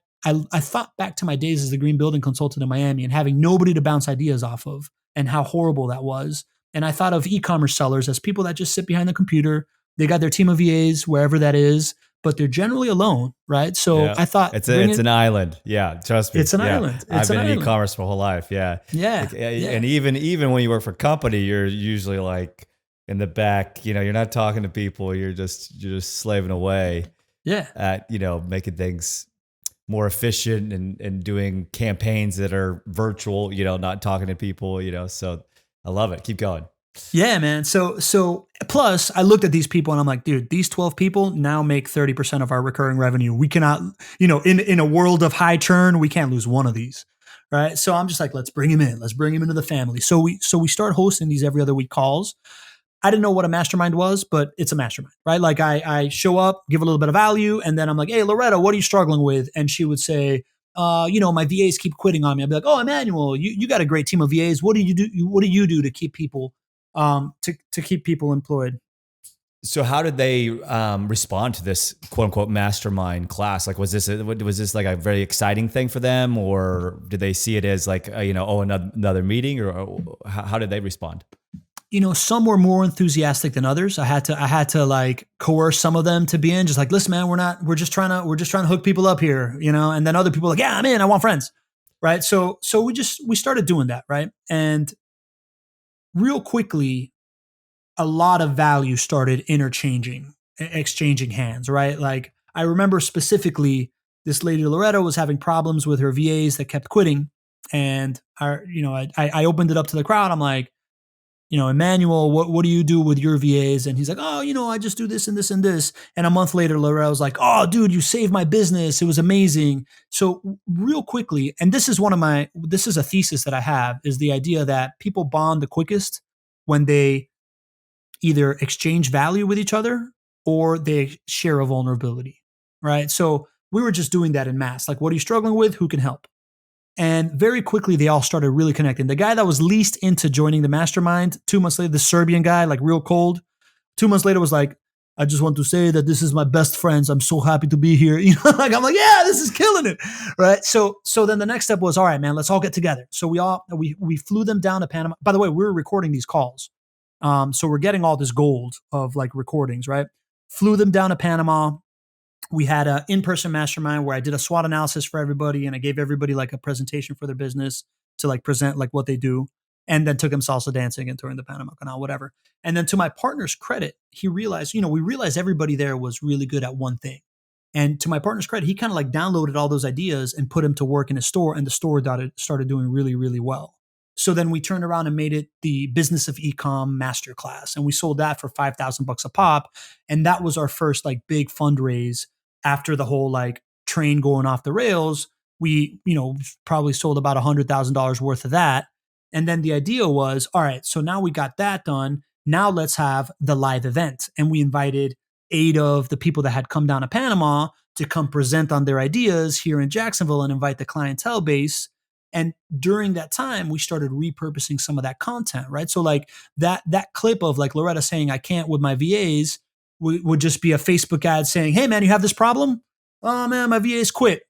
thought back to my days as the green building consultant in Miami and having nobody to bounce ideas off of and how horrible that was. And I thought of e-commerce sellers as people that just sit behind the computer. They got their team of VAs, wherever that is, but they're generally alone, right? So I thought it's an island. Yeah, trust me. It's an island. I've been in e-commerce my whole life. Yeah. And even when you work for a company, you're usually like in the back. You're not talking to people. You're just slaving away. Yeah. At making things more efficient and doing campaigns that are virtual. Not talking to people. So I love it. Keep going. Yeah, man. So plus I looked at these people and I'm like, dude, these 12 people now make 30% of our recurring revenue. We cannot, in a world of high churn, we can't lose one of these. Right. So I'm just like, let's bring him in. Let's bring him into the family. So we start hosting these every other week calls. I didn't know what a mastermind was, but it's a mastermind, right? Like I show up, give a little bit of value, and then I'm like, hey, Loretta, what are you struggling with? And she would say, my VAs keep quitting on me. I'd be like, oh, Emmanuel, you got a great team of VAs. What do you do? What do you do to keep people to keep people employed? So how did they respond to this quote unquote mastermind class? Like, was this like a very exciting thing for them, or did they see it as like, another meeting, or how did they respond? Some were more enthusiastic than others. I had to like coerce some of them to be in. Just like, listen, man, we're just trying to hook people up here, And then other people were like, yeah, I'm in. I want friends, right? So we started doing that, right? And real quickly, a lot of value started exchanging hands, right? Like I remember specifically, this lady Loretta was having problems with her VAs that kept quitting, and I opened it up to the crowd. I'm like, Emmanuel, what do you do with your VAs? And he's like, oh, I just do this and this and this. And a month later, Loretta was like, oh, dude, you saved my business. It was amazing. So real quickly, and this is a thesis that I have, is the idea that people bond the quickest when they either exchange value with each other or they share a vulnerability, right? So we were just doing that in mass. Like, what are you struggling with? Who can help? And very quickly, they all started really connecting. The guy that was least into joining the mastermind, 2 months later, the Serbian guy, like real cold, 2 months later was like, I just want to say that this is my best friends. I'm so happy to be here. Like I'm like, yeah, this is killing it. Right. So then the next step was, all right, man, let's all get together. So we flew them down to Panama. By the way, we were recording these calls. So we're getting all this gold of like recordings, right? Flew them down to Panama. We had an in-person mastermind where I did a SWOT analysis for everybody, and I gave everybody like a presentation for their business to like present like what they do, and then took him salsa dancing and touring the Panama Canal, whatever. And then to my partner's credit, he realized, we realized everybody there was really good at one thing. And to my partner's credit, he kind of like downloaded all those ideas and put them to work in his store, and the store started doing really, really well. So then we turned around and made it the Business of Ecom Masterclass, and we sold that for $5,000 a pop. And that was our first like big fundraise after the whole like train going off the rails. We, probably sold about $100,000 worth of that. And then the idea was, all right, so now we got that done. Now let's have the live event. And we invited 8 of the people that had come down to Panama to come present on their ideas here in Jacksonville and invite the clientele base. And during that time, we started repurposing some of that content, right? So like that clip of like Loretta saying, I can't with my VAs, would just be a Facebook ad saying, hey man, you have this problem? Oh man, my VAs quit.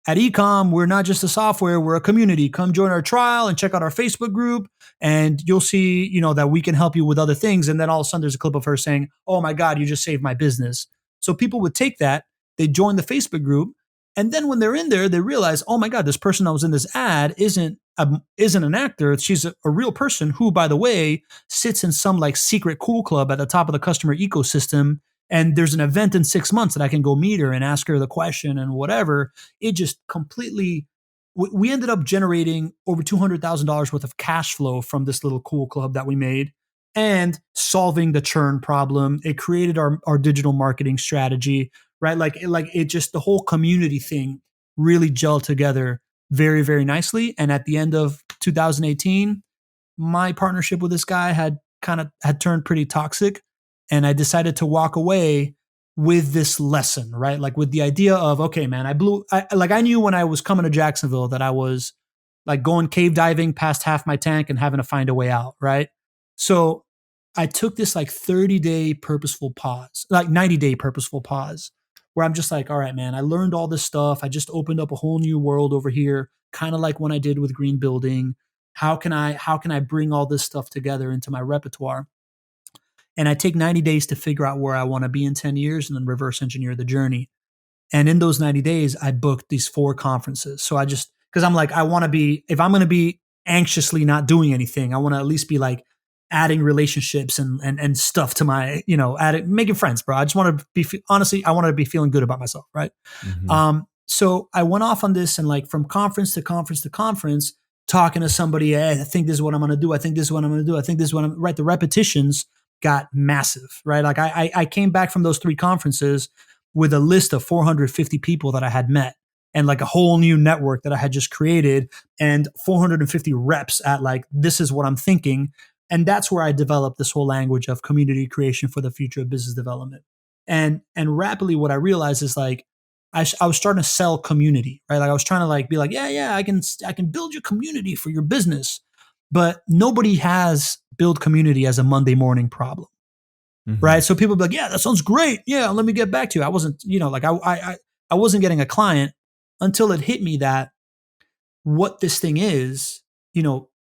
At Ecom, we're not just a software, we're a community. Come join our trial and check out our Facebook group, and you'll see, that we can help you with other things. And then all of a sudden there's a clip of her saying, oh my God, you just saved my business. So people would take that, they join the Facebook group, and then when they're in there, they realize, oh my God, this person that was in this ad isn't an actor. She's a real person who, by the way, sits in some like secret cool club at the top of the customer ecosystem. And there's an event in 6 months that I can go meet her and ask her the question and whatever. It just completely, we ended up generating over $200,000 worth of cash flow from this little cool club that we made, and solving the churn problem. It created our digital marketing strategy, right? Like it just, the whole community thing really gelled together very, very nicely. And at the end of 2018, my partnership with this guy had turned pretty toxic. And I decided to walk away with this lesson, right? Like with the idea of, okay, man, I knew when I was coming to Jacksonville that I was like going cave diving past half my tank and having to find a way out, right? So I took this like 30-day purposeful pause, like 90-day purposeful pause, where I'm just like, all right, man, I learned all this stuff. I just opened up a whole new world over here, kind of like when I did with green building. How can I bring all this stuff together into my repertoire? And I take 90 days to figure out where I want to be in 10 years and then reverse engineer the journey. And in those 90 days, I booked these 4 conferences. So because I'm like, if I'm going to be anxiously not doing anything, I want to at least be like adding relationships and stuff to my, making friends, bro. I just want to be, honestly, I want to be feeling good about myself. Right. Mm-hmm. So I went off on this, and like from conference to conference to conference, talking to somebody, hey, I think this is what I'm going to do. I think this is what I'm going to do. I think this is what I'm right. The repetitions got massive, right? Like I came back from those 3 conferences with a list of 450 people that I had met, and like a whole new network that I had just created, and 450 reps at like, this is what I'm thinking. And that's where I developed this whole language of community creation for the future of business development. And rapidly what I realized is like, I was starting to sell community, right? Like I was trying to like be like, yeah, I can build your community for your business. But nobody has build community as a Monday morning problem. right? So people be like, yeah, that sounds great. Yeah, let me get back to you. I wasn't, like I wasn't getting a client until it hit me that what this thing is,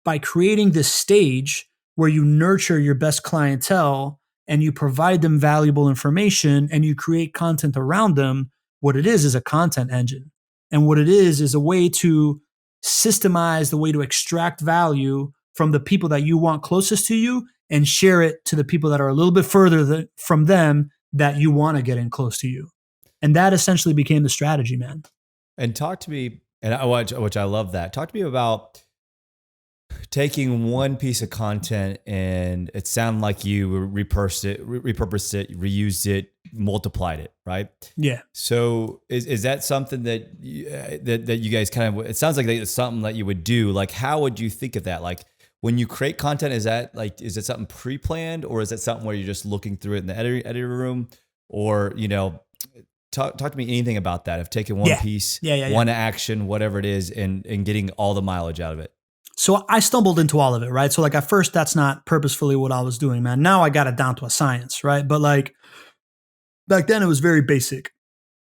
by creating this stage where you nurture your best clientele and you provide them valuable information and you create content around them, what it is a content engine. And what it is a way to systemize the way to extract value from the people that you want closest to you and share it to the people that are a little bit further from them that you want to get in close to you. And that essentially became the strategy, man. And talk to me, which I love that. Talk to me about taking one piece of content and it sounded like you repurposed it, reused it, multiplied it, right? Yeah. So is that something that you guys kind of? It sounds like it's something that you would do. Like, how would you think of that? Like, when you create content, is it something pre-planned, or is it something where you're just looking through it in the editor room, or Talk to me anything about that. Of taking one piece, one action, whatever it is, and getting all the mileage out of it. So I stumbled into all of it, right? So at first, that's not purposefully what I was doing, man. Now I got it down to a science, right? But back then, it was very basic.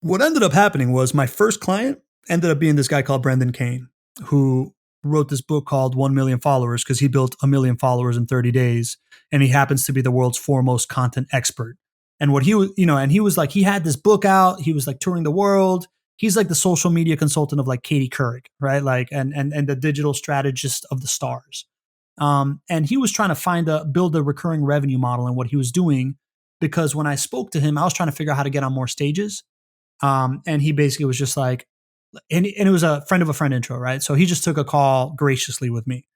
What ended up happening was my first client ended up being this guy called Brendan Kane, who wrote this book called 1 Million Followers because he built 1 million followers in 30 days. And he happens to be the world's foremost content expert. And what he was, and he was he had this book out. He was touring the world. He's like the social media consultant of Katie Couric, right? And the digital strategist of the stars. And he was trying to build a recurring revenue model in what he was doing, because when I spoke to him, I was trying to figure out how to get on more stages. And he basically was just and it was a friend of a friend intro, right? So he just took a call graciously with me.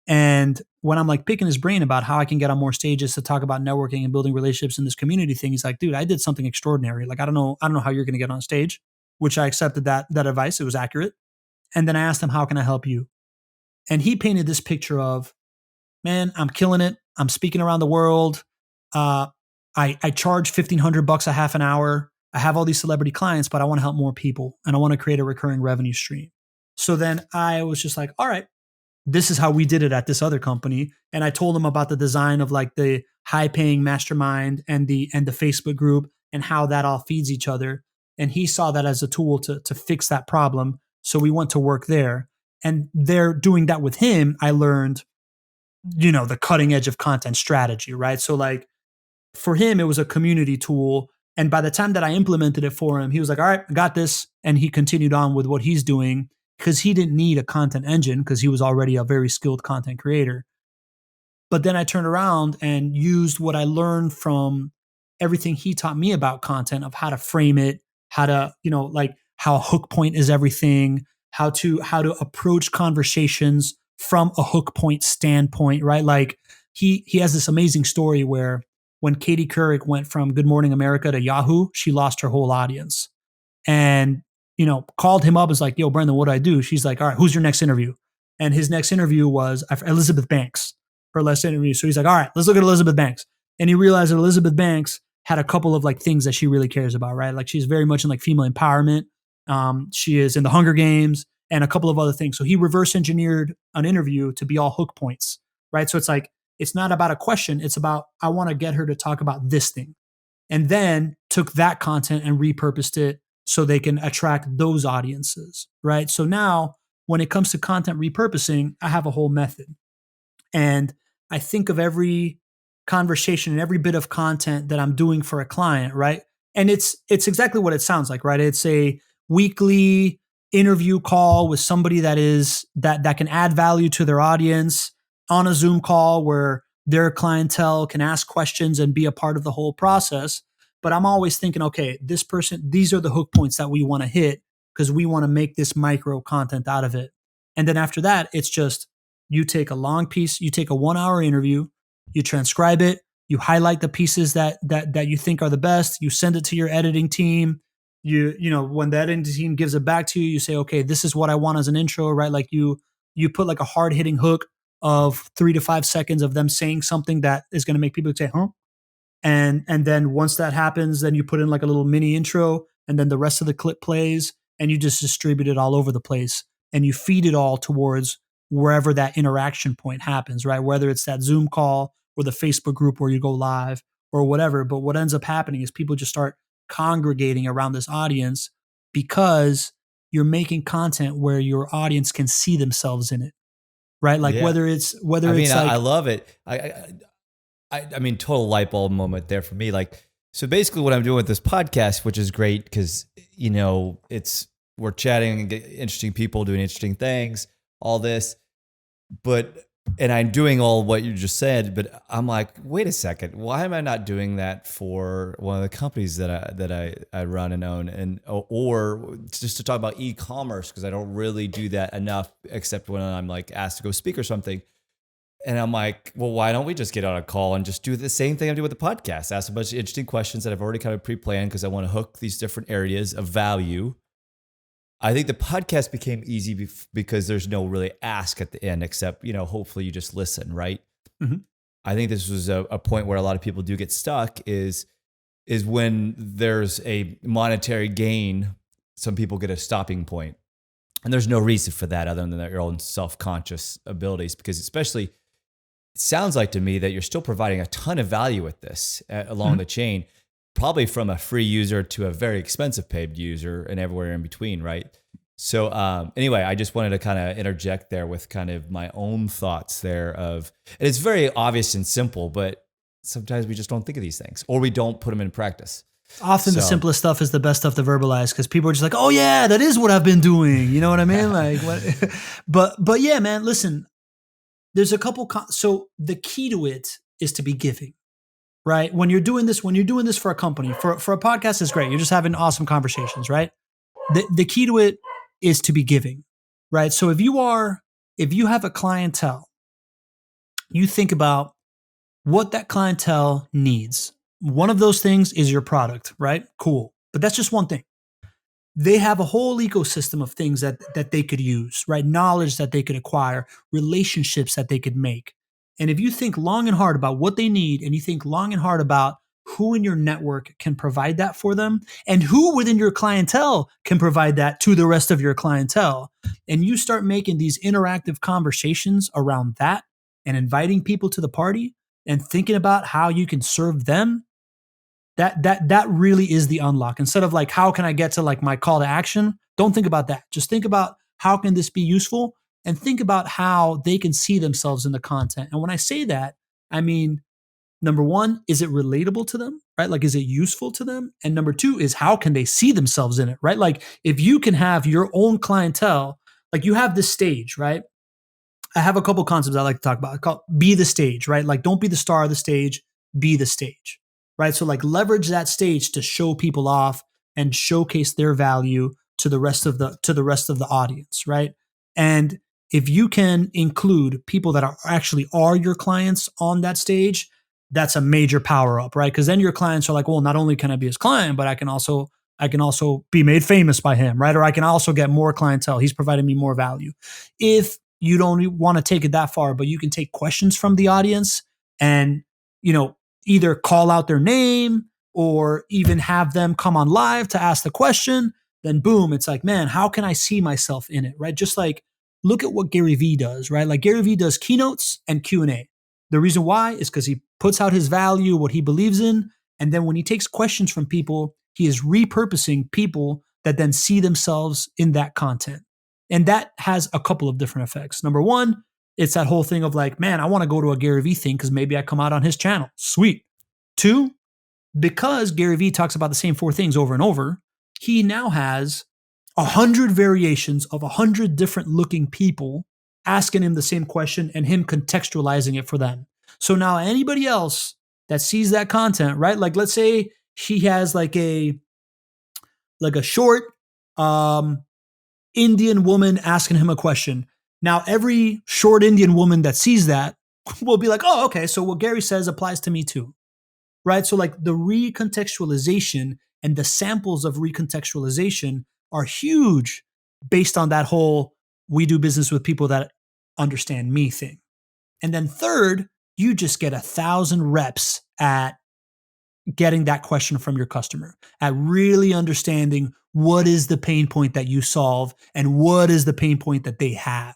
And when I'm picking his brain about how I can get on more stages to talk about networking and building relationships in this community thing, he's like, dude, I did something extraordinary. I don't know how you're going to get on stage, which I accepted that advice. It was accurate. And then I asked him, how can I help you? And he painted this picture of, man, I'm killing it. I'm speaking around the world. I charge $1,500 a half an hour. I have all these celebrity clients, but I want to help more people and I want to create a recurring revenue stream. So then I was just like, all right, this is how we did it at this other company. And I told him about the design of the high paying mastermind and the Facebook group and how that all feeds each other. And he saw that as a tool to fix that problem. So we went to work there. And there, doing that with him, I learned, the cutting edge of content strategy, right? So for him, it was a community tool. And by the time that I implemented it for him, he was like, all right, I got this. And he continued on with what he's doing, because he didn't need a content engine because he was already a very skilled content creator. But then I turned around and used what I learned from everything he taught me about content, of how to frame it, how to, how a hook point is everything, how to approach conversations from a hook point standpoint, right? He has this amazing story where when Katie Couric went from Good Morning America to Yahoo, she lost her whole audience. And called him up, is like, yo, Brendan, what do I do? She's like, all right, who's your next interview? And his next interview was Elizabeth Banks, her last interview. So he's like, all right, let's look at Elizabeth Banks. And he realized that Elizabeth Banks had a couple of things that she really cares about, right? She's very much in female empowerment. She is in the Hunger Games and a couple of other things. So he reverse engineered an interview to be all hook points, right? So it's not about a question. It's about, I want to get her to talk about this thing. And then took that content and repurposed it so they can attract those audiences, right? So now when it comes to content repurposing, I have a whole method. And I think of every conversation and every bit of content that I'm doing for a client, right? And it's exactly what it sounds like, right? It's a weekly interview call with somebody that can add value to their audience on a Zoom call where their clientele can ask questions and be a part of the whole process. But I'm always thinking, okay, this person, these are the hook points that we want to hit because we want to make this micro content out of it. And then after that, it's just, you take a long piece, you take a 1 hour interview, you transcribe it, you highlight the pieces that you think are the best, you send it to your editing team. When the editing team gives it back to you, you say, okay, this is what I want as an intro, right? You put a hard hitting hook of 3 to 5 seconds of them saying something that is going to make people say, huh? And then once that happens, then you put in a little mini intro, and then the rest of the clip plays, and you just distribute it all over the place, and you feed it all towards wherever that interaction point happens, right? Whether it's that Zoom call or the Facebook group where you go live, or whatever. But what ends up happening is people just start congregating around this audience because you're making content where your audience can see themselves in it, right? Like Yeah. whether it's I like, love it. I mean, total light bulb moment there for me. Like, so basically what I'm doing with this podcast, which is great because, we're chatting and get interesting people doing interesting things, all this, and I'm doing all what you just said, but I'm like, wait a second, why am I not doing that for one of the companies that I run and own, or just to talk about e-commerce, because I don't really do that enough except when I'm like asked to go speak or something. And I'm like, well, why don't we just get on a call and just do the same thing I do with the podcast? Ask a bunch of interesting questions that I've already kind of pre-planned because I want to hook these different areas of value. I think the podcast became easy because there's no really ask at the end, except, hopefully you just listen, right? mm-hmm. I think this was a point where a lot of people do get stuck is when there's a monetary gain, some people get a stopping point. And there's no reason for that other than their own self-conscious abilities, because especially it sounds like to me that you're still providing a ton of value with this along Mm-hmm. the chain, probably from a free user to a very expensive paid user and everywhere in between, right? So anyway, I just wanted to kind of interject there with kind of my own thoughts there and it's very obvious and simple, but sometimes we just don't think of these things or we don't put them in practice. Often the simplest stuff is the best stuff to verbalize because people are just like, oh yeah, that is what I've been doing. You know what I mean? Like, what? but yeah, man, listen, there's a couple. So the key to it is to be giving, right? When you're doing this for a company, for a podcast is great. You're just having awesome conversations, right? The key to it is to be giving, right? So if you have a clientele, you think about what that clientele needs. One of those things is your product, right? Cool. But that's just one thing. They have a whole ecosystem of things that they could use, right? Knowledge that they could acquire, relationships that they could make. And if you think long and hard about what they need and you think long and hard about who in your network can provide that for them and who within your clientele can provide that to the rest of your clientele, and you start making these interactive conversations around that and inviting people to the party and thinking about how you can serve them, that really is the unlock. Instead of like, how can I get to like my call to action? Don't think about that. Just think about how can this be useful and think about how they can see themselves in the content. And when I say that, I mean, number one, is it relatable to them, right? Like, is it useful to them? And number two is how can they see themselves in it, right? Like if you can have your own clientele, like you have this stage, right? I have a couple concepts I like to talk about. I call be the stage, right? Like don't be the star of the stage, be the stage, right? So like leverage that stage to show people off and showcase their value to the rest of the audience, right? And if you can include people that are your clients on that stage, that's a major power up, right? Because then your clients are like, well, not only can I be his client, but I can also be made famous by him, right? Or I can also get more clientele. He's providing me more value. If you don't want to take it that far, but you can take questions from the audience and, either call out their name or even have them come on live to ask the question, then boom, it's like, man, how can I see myself in it, right? Just like, look at what GaryVee does, right? Like GaryVee does keynotes and Q&A. The reason why is because he puts out his value, what he believes in, and then when he takes questions from people, he is repurposing people that then see themselves in that content. And that has a couple of different effects. Number one, it's that whole thing of like, man, I want to go to a GaryVee thing because maybe I come out on his channel. Sweet. Two, because GaryVee talks about the same four things over and over, he now has 100 variations of 100 different looking people asking him the same question and him contextualizing it for them. So now anybody else that sees that content, right? Like let's say he has like a short Indian woman asking him a question. Now, every short Indian woman that sees that will be like, oh, okay, so what Gary says applies to me too, right? So like the recontextualization and the samples of recontextualization are huge based on that whole we do business with people that understand me thing. And then third, you just get 1,000 reps at getting that question from your customer, at really understanding what is the pain point that you solve and what is the pain point that they have,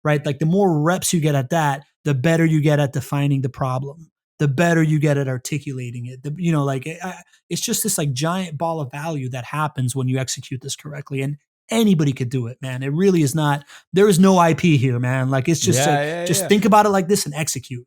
right? Like the more reps you get at that, the better you get at defining the problem. the better you get at articulating it. It's just this like giant ball of value that happens when you execute this correctly. And anybody could do it, man. It really is not, there is no IP here, man. Like it's just just think about it like this and execute,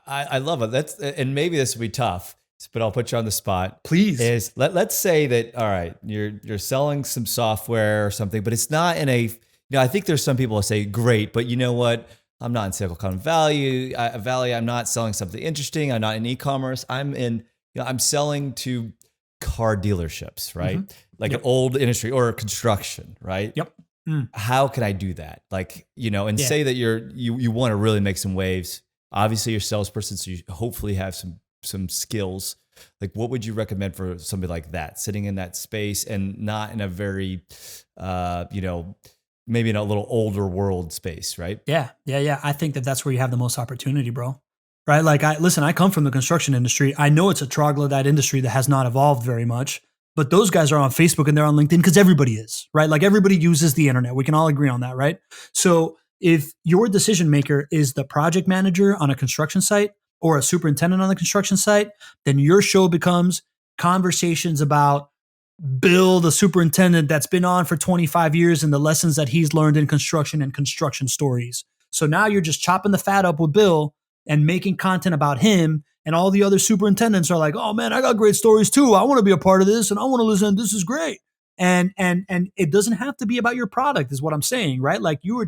I love it. And maybe this will be tough, but I'll put you on the spot. Please. Let's say that, all right, you're selling some software or something, but it's not in a, I think there's some people who say, great, but you know what? I'm not in Silicon Valley. I'm not selling something interesting. I'm not in e-commerce. I'm selling to car dealerships, right? Mm-hmm. Like an old industry or construction, right? Yep. How can I do that? Like, say that you want to really make some waves. Obviously you're a salesperson, so you hopefully have some skills. Like what would you recommend for somebody like that, sitting in that space and not in a very, maybe in a little older world space, right? Yeah. I think that's where you have the most opportunity, bro. Right? Like I come from the construction industry. I know it's a troglodyte industry that has not evolved very much, but those guys are on Facebook and they're on LinkedIn because everybody is, right? Like everybody uses the internet. We can all agree on that, right? So if your decision maker is the project manager on a construction site or a superintendent on the construction site, then your show becomes conversations about Bill, the superintendent that's been on for 25 years and the lessons that he's learned in construction and construction stories. So now you're just chopping the fat up with Bill and making content about him, and all the other superintendents are like, oh man, I got great stories too. I want to be a part of this and I want to listen. This is great. And it doesn't have to be about your product is what I'm saying, right? Like you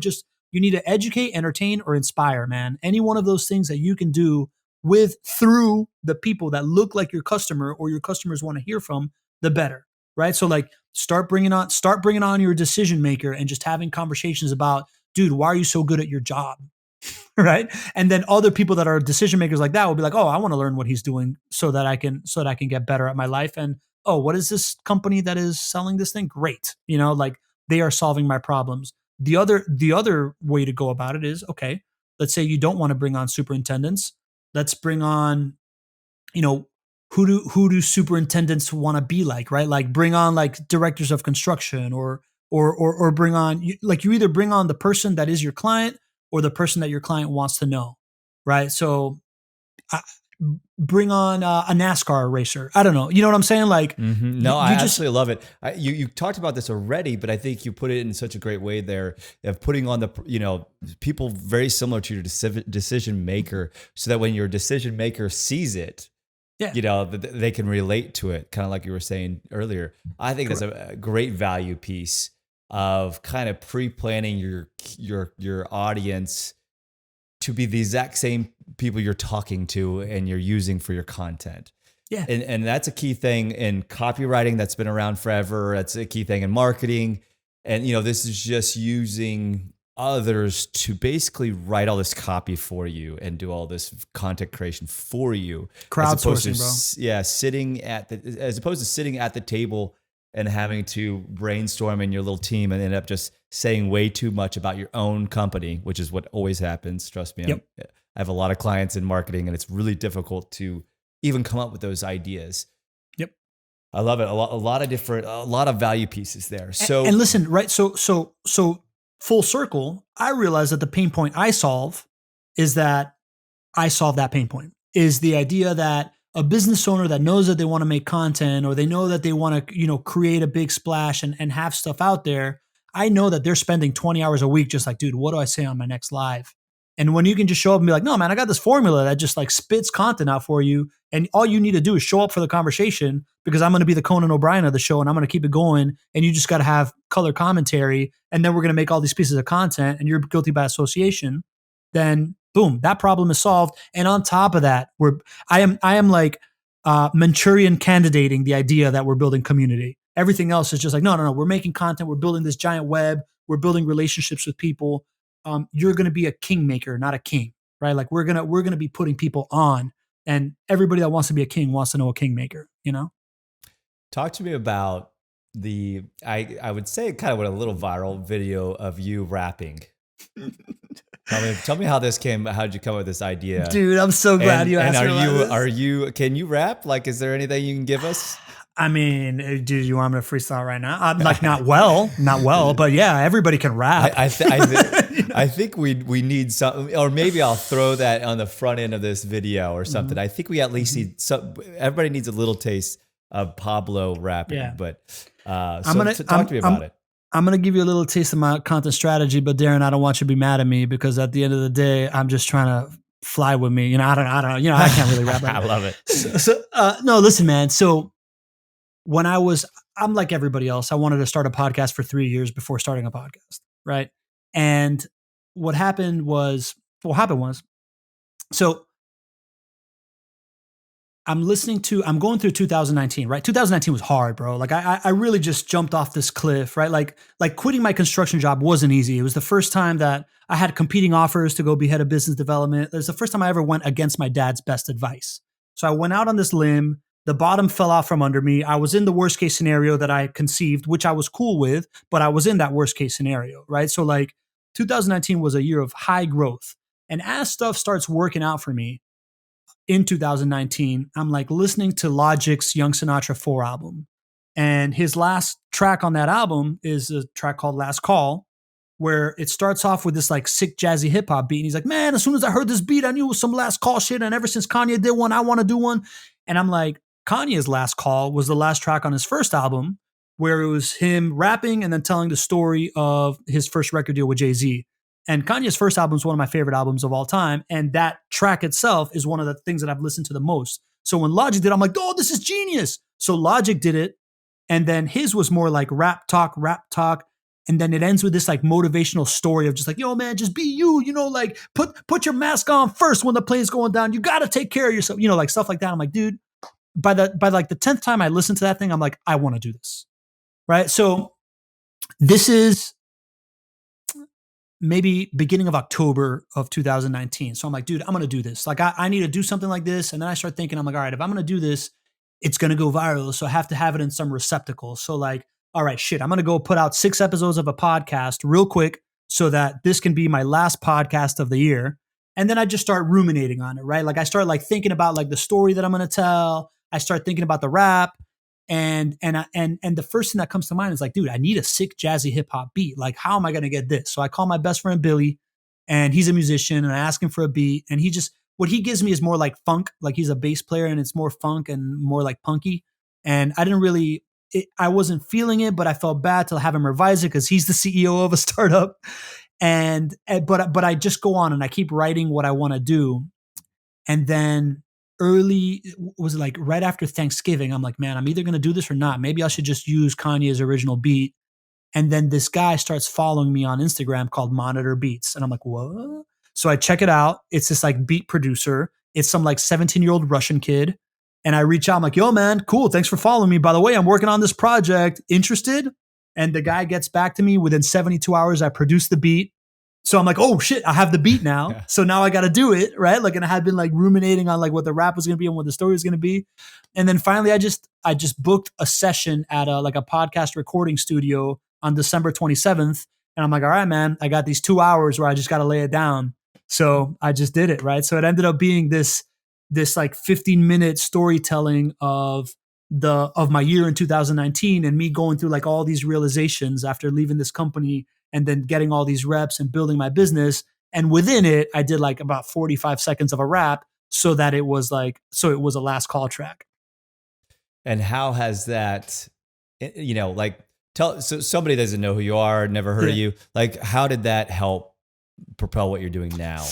need to educate, entertain, or inspire, man. Any one of those things that you can do through the people that look like your customer or your customers want to hear from, the better. Right. So like start bringing on your decision maker and just having conversations about, dude, why are you so good at your job? Right. And then other people that are decision makers like that will be like, oh, I want to learn what he's doing so that I can get better at my life. And, oh, what is this company that is selling this thing? Great. Like they are solving my problems. The other way to go about it is, okay, let's say you don't want to bring on superintendents. Let's bring on, who do superintendents want to be like, right? Like bring on like directors of construction or bring on, you either bring on the person that is your client or the person that your client wants to know, right? So bring on a NASCAR racer. I don't know. You know what I'm saying? Like, No, I absolutely love it. You talked about this already, but I think you put it in such a great way there of putting on the, people very similar to your decision maker so that when your decision maker sees it, they can relate to it, kind of like you were saying earlier. I think that's a great value piece of kind of pre-planning your audience to be the exact same people you're talking to and you're using for your content. Yeah. And that's a key thing in copywriting that's been around forever. That's a key thing in marketing. And, this is just using others to basically write all this copy for you and do all this content creation for you. Crowdsourcing, bro. Yeah, as opposed to sitting at the table and having to brainstorm in your little team and end up just saying way too much about your own company, which is what always happens. Trust me. Yep. I have a lot of clients in marketing and it's really difficult to even come up with those ideas. Yep. I love it. A lot of value pieces there. So, and listen, right. So full circle, I realize that the pain point I solve is that I solve that pain point, is the idea that a business owner that knows that they want to make content or they know that they want to, create a big splash and have stuff out there. I know that they're spending 20 hours a week just like, dude, what do I say on my next live? And when you can just show up and be like, no, man, I got this formula that just like spits content out for you. And all you need to do is show up for the conversation because I'm going to be the Conan O'Brien of the show and I'm going to keep it going. And you just got to have color commentary. And then we're going to make all these pieces of content and you're guilty by association. Then boom, that problem is solved. And on top of that, I am like Manchurian candidating the idea that we're building community. Everything else is just like, no. We're making content. We're building this giant web. We're building relationships with people. You're going to be a kingmaker, not a king, right? Like we're going to be putting people on, and everybody that wants to be a king wants to know a kingmaker, Talk to me about I would say it kind of went a little viral video of you rapping. Tell me how this came. How did you come up with this idea, dude? I'm so glad you asked. And can you rap? Like, is there anything you can give us? I mean, dude, you want me to freestyle right now? I'm like not well, but yeah, everybody can rap. I think I think we need some, or maybe I'll throw that on the front end of this video or something. I think we at least need some. Everybody needs a little taste of Pablo rapping. Yeah. But talk to me about it. I'm going to give you a little taste of my content strategy, but Daran, I don't want you to be mad at me because at the end of the day, I'm just trying to fly with me. I don't know. I can't really rap. I love it. No, listen, man. So when I'm like everybody else. I wanted to start a podcast for 3 years before starting a podcast. Right. And what happened was, so I'm going through 2019, right? 2019 was hard, bro. Like I really just jumped off this cliff, right? Like quitting my construction job wasn't easy. It was the first time that I had competing offers to go be head of business development. It was the first time I ever went against my dad's best advice. So I went out on this limb. The bottom fell out from under me. I was in the worst case scenario that I conceived, which I was cool with, but I was in that worst case scenario, right? So like 2019 was a year of high growth. And as stuff starts working out for me, in 2019, I'm like listening to Logic's Young Sinatra 4 album. And his last track on that album is a track called Last Call, where it starts off with this like sick jazzy hip hop beat. And he's like, man, as soon as I heard this beat, I knew it was some Last Call shit. And ever since Kanye did one, I want to do one. And I'm like, Kanye's Last Call was the last track on his first album, where it was him rapping and then telling the story of his first record deal with Jay-Z. And Kanye's first album is one of my favorite albums of all time. And that track itself is one of the things that I've listened to the most. So when Logic did it, I'm like, oh, this is genius. So Logic did it. And then his was more like rap talk. And then it ends with this like motivational story of just like, yo, man, just be you, like put your mask on first when the plane's going down. You got to take care of yourself, like stuff like that. I'm like, dude, by like the 10th time I listened to that thing, I'm like, I want to do this. Right. So this is maybe beginning of October of 2019. So I'm like, dude, I'm going to do this. Like, I need to do something like this. And then I start thinking, I'm like, all right, if I'm going to do this, it's going to go viral. So I have to have it in some receptacle. So like, all right, shit, I'm going to go put out 6 episodes of a podcast real quick so that this can be my last podcast of the year. And then I just start ruminating on it, right? Like I start like thinking about like the story that I'm going to tell. I start thinking about the rap. And the first thing that comes to mind is like, dude, I need a sick jazzy hip hop beat. Like, how am I going to get this? So I call my best friend Billy, and he's a musician, and I ask him for a beat. And what he gives me is more like funk. Like he's a bass player, and it's more funk and more like punky. And I wasn't feeling it, but I felt bad to have him revise it because he's the CEO of a startup. But I just go on and I keep writing what I want to do. And then was it like right after Thanksgiving, I'm like, man, I'm either going to do this or not. Maybe I should just use Kanye's original beat. And then this guy starts following me on Instagram called Monitor Beats. And I'm like, what? So I check it out. It's this like beat producer. It's some like 17-year-old Russian kid. And I reach out. I'm like, yo, man, cool. Thanks for following me. By the way, I'm working on this project. Interested? And the guy gets back to me within 72 hours. I produce the beat. So I'm like, oh shit, I have the beat now. Yeah. So now I got to do it, right? Like, and I had been like ruminating on like what the rap was going to be and what the story was going to be. And then finally I just booked a session at a podcast recording studio on December 27th. And I'm like, all right, man, I got these 2 hours where I just got to lay it down. So I just did it, right? So it ended up being this like 15-minute storytelling of my year in 2019 and me going through like all these realizations after leaving this company and then getting all these reps and building my business. And within it, I did like about 45 seconds of a rap so it was a last call track. And how has that, so somebody doesn't know who you are, never heard of you. Like, how did that help propel what you're doing now?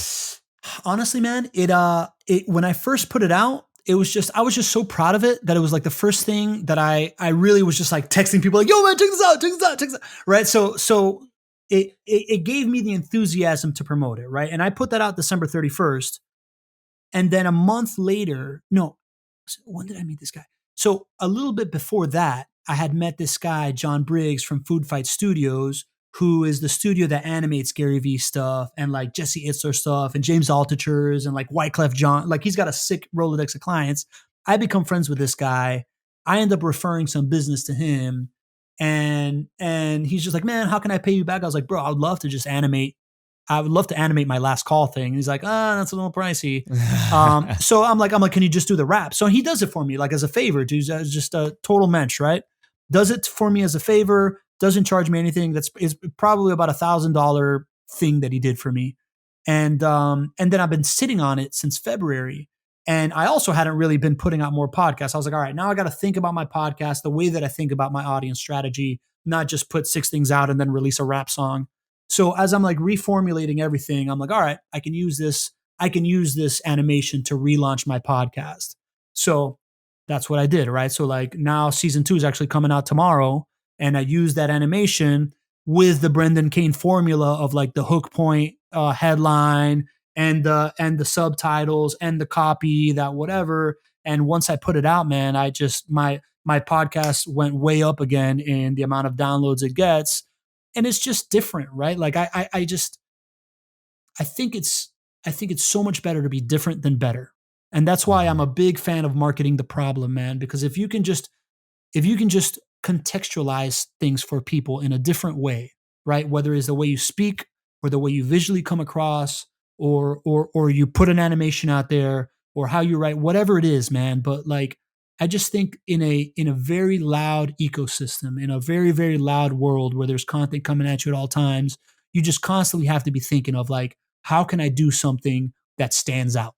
Honestly, man, it when I first put it out, I was just so proud of it that it was like the first thing that I really was just like texting people like, yo man, check this out. Right. So it gave me the enthusiasm to promote it. Right. And I put that out December 31st. And then a month later, when did I meet this guy? So a little bit before that, I had met this guy, John Briggs from Food Fight Studios, who is the studio that animates GaryVee stuff and like Jesse Itzler stuff and James Altucher's and like Wyclef Jean. Like he's got a sick Rolodex of clients. I become friends with this guy. I end up referring some business to him. And he's just like, man, how can I pay you back? I was like, bro, I would love to animate my last call thing. And he's like, that's a little pricey. So I'm like, can you just do the rap? So he does it for me, like as a favor, dude. Just a total mensch, right? Does it for me as a favor, doesn't charge me anything. It's probably about $1,000 thing that he did for me. And then I've been sitting on it since February. And I also hadn't really been putting out more podcasts. I was like, all right, now I got to think about my podcast the way that I think about my audience strategy, not just put 6 things out and then release a rap song. So as I'm like reformulating everything, I'm like, all right, I can use this animation to relaunch my podcast. So that's what I did, right? So like now season 2 is actually coming out tomorrow, and I use that animation with the Brendan Kane formula of like the hook point, headline, and the subtitles and the copy, that whatever. And once I put it out, man, I just my podcast went way up again in the amount of downloads it gets, and it's just different, right? Like I just I think it's so much better to be different than better. And that's why I'm a big fan of marketing the problem, man, because if you can just contextualize things for people in a different way, right? Whether it's the way you speak or the way you visually come across, or you put an animation out there, or how you write, whatever it is, man. But like, I just think in a very loud ecosystem, in a very, very loud world where there's content coming at you at all times, you just constantly have to be thinking of like, how can I do something that stands out?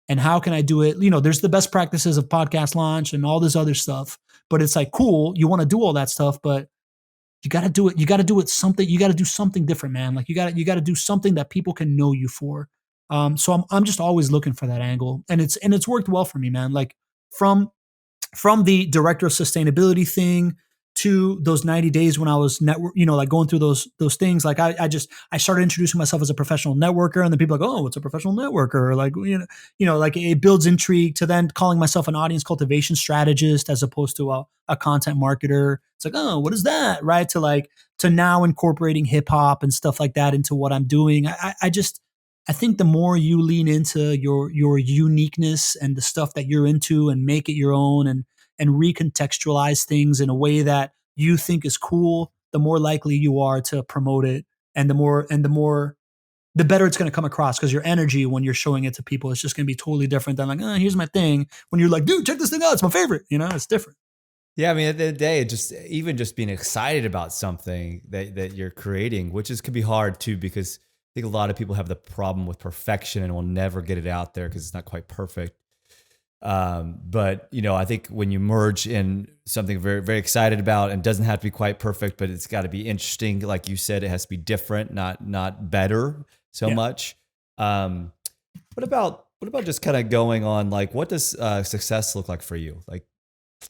And how can I do it? You know, there's the best practices of podcast launch and all this other stuff, but it's like, cool, you want to do all that stuff, but you got to do it. You got to do it something. You got to do something different, man. Like you got to do something that people can know you for. So I'm just always looking for that angle, and it's worked well for me, man. Like from the director of sustainability thing to those 90 days when I was network, like going through those things. Like I started introducing myself as a professional networker, and then people are like, oh, what's a professional networker? Like, like it builds intrigue, to then calling myself an audience cultivation strategist as opposed to a content marketer. It's like, oh, what is that? Right. To now incorporating hip hop and stuff like that into what I'm doing. I think the more you lean into your uniqueness and the stuff that you're into and make it your own, and recontextualize things in a way that you think is cool, the more likely you are to promote it, and the better it's going to come across, because your energy when you're showing it to people is just going to be totally different than like, oh, here's my thing. When you're like, dude, check this thing out, it's my favorite. It's different. Yeah, I mean, at the end of the day, just being excited about something that you're creating, which could be hard too, because I think a lot of people have the problem with perfection and will never get it out there because it's not quite perfect. But I think when you merge in something very, very excited about, and doesn't have to be quite perfect, but it's got to be interesting. Like you said, it has to be different, not better so much. What about just kind of going on, like, what does success look like for you? Like,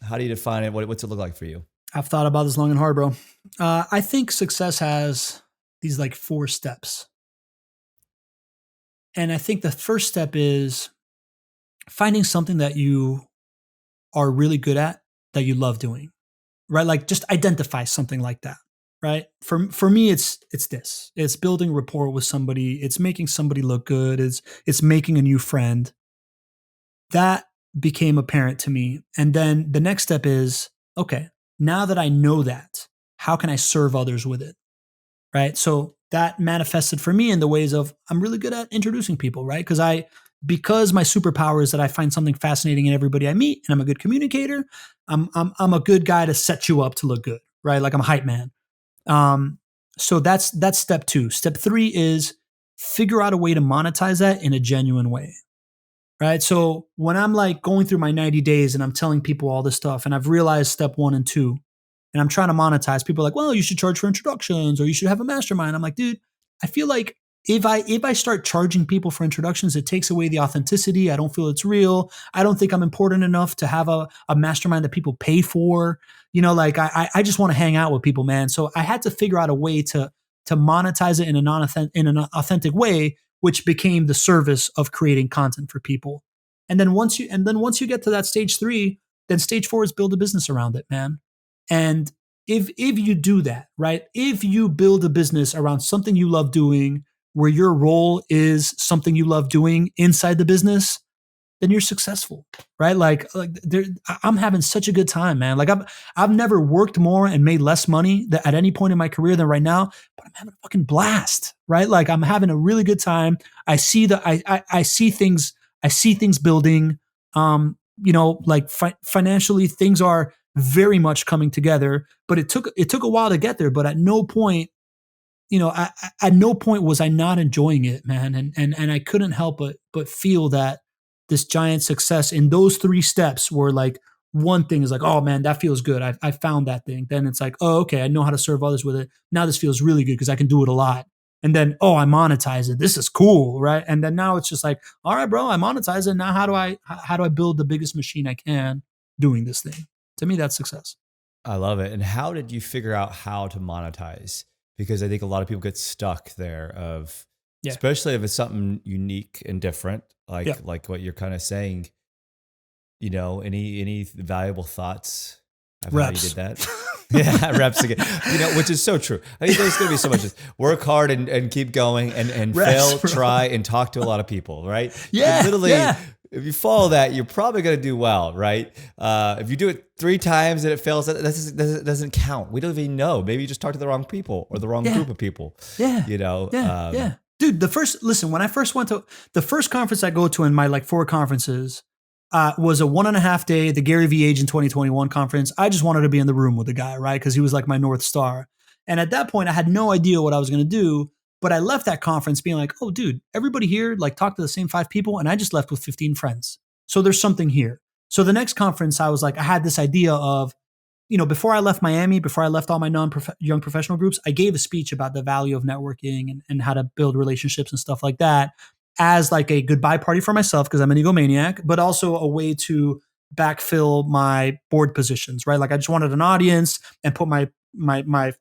how do you define it? What's it look like for you? I've thought about this long and hard, bro. I think success has these like 4 steps. And I think the first step is finding something that you are really good at, that you love doing, right? Like just identify something like that, right? For me, it's this. It's building rapport with somebody. It's making somebody look good. It's making a new friend. That became apparent to me. And then the next step is, okay, now that I know that, how can I serve others with it? Right. So that manifested for me in the ways of, I'm really good at introducing people, right? Because my superpower is that I find something fascinating in everybody I meet, and I'm a good communicator. I'm a good guy to set you up to look good, right? Like I'm a hype man. So that's step 2. Step 3 is figure out a way to monetize that in a genuine way. Right. So when I'm like going through my 90 days and I'm telling people all this stuff, and I've realized step 1 and 2, and I'm trying to monetize, people are like, well, you should charge for introductions, or you should have a mastermind. I'm like, dude, I feel like if I start charging people for introductions, it takes away the authenticity. I don't feel it's real. I don't think I'm important enough to have a mastermind that people pay for. Like I just want to hang out with people, man. So I had to figure out a way to monetize it in an authentic way, which became the service of creating content for people. And then once you get to that stage 3, then stage 4 is build a business around it, man. And if you do that, right? If you build a business around something you love doing, where your role is something you love doing inside the business, then you're successful, right? I'm having such a good time, man. Like I've never worked more and made less money at any point in my career than right now, but I'm having a fucking blast, right? Like I'm having a really good time. I see I see things building. Financially, things are very much coming together, but it took a while to get there. But at no point at no point was I not enjoying it, man. And I couldn't help but feel that this giant success in those 3 steps were like, one thing is like, oh man, that feels good. I found that thing. Then it's like, oh, okay, I know how to serve others with it. Now this feels really good because I can do it a lot. And then, oh, I monetize it. This is cool, right? And then now it's just like, all right, bro, I monetize it. Now how do I build the biggest machine I can doing this thing? To me, that's success. I love it. And how did you figure out how to monetize? Because I think a lot of people get stuck there of, especially if it's something unique and different, like what you're kind of saying. Any valuable thoughts of Reps. how you did that? Yeah, reps again. Which is so true. I think there's going to be so much just work hard and keep going and reps, fail, bro. Try, and talk to a lot of people, right? Yeah. And literally, if you follow that, you're probably going to do well, right? If you do it 3 times and it fails, that doesn't count. We don't even know. Maybe you just talk to the wrong people or the wrong group of people. Yeah. Dude, when I first went to the first conference I go to in my like 4 conferences, was a 1.5 day, the GaryVee Agent 2021 conference. I just wanted to be in the room with the guy, right? Because he was like my North Star. And at that point, I had no idea what I was going to do. But I left that conference being like, oh, dude, everybody here like talked to the same 5 people. And I just left with 15 friends. So there's something here. So the next conference, I was like, I had this idea of, before I left Miami, before I left all my young professional groups, I gave a speech about the value of networking and how to build relationships and stuff like that, as like a goodbye party for myself because I'm an egomaniac, but also a way to backfill my board positions, right? Like I just wanted an audience and put my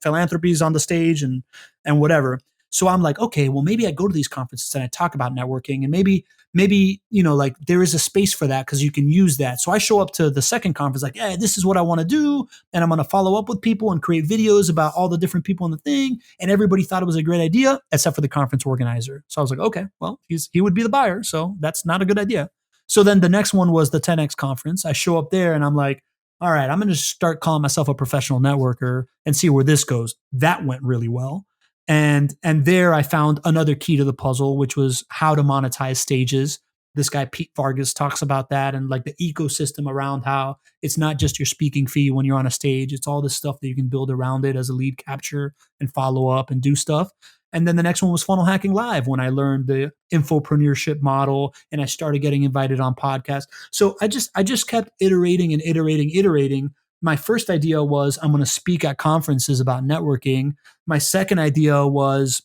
philanthropies on the stage and whatever. So I'm like, okay, well maybe I go to these conferences and I talk about networking and maybe like there is a space for that because you can use that. So I show up to the second conference like, hey, this is what I want to do. And I'm going to follow up with people and create videos about all the different people in the thing. And everybody thought it was a great idea, except for the conference organizer. So I was like, okay, well, he would be the buyer. So that's not a good idea. So then the next one was the 10X conference. I show up there and I'm like, all right, I'm going to start calling myself a professional networker and see where this goes. That went really well. And there I found another key to the puzzle, which was how to monetize stages. This guy, Pete Vargas, talks about that and like the ecosystem around how it's not just your speaking fee when you're on a stage. It's all this stuff that you can build around it as a lead capture and follow up and do stuff. And then the next one was Funnel Hacking Live when I learned the infopreneurship model and I started getting invited on podcasts. So I just kept iterating and iterating. My first idea was I'm going to speak at conferences about networking. My second idea was,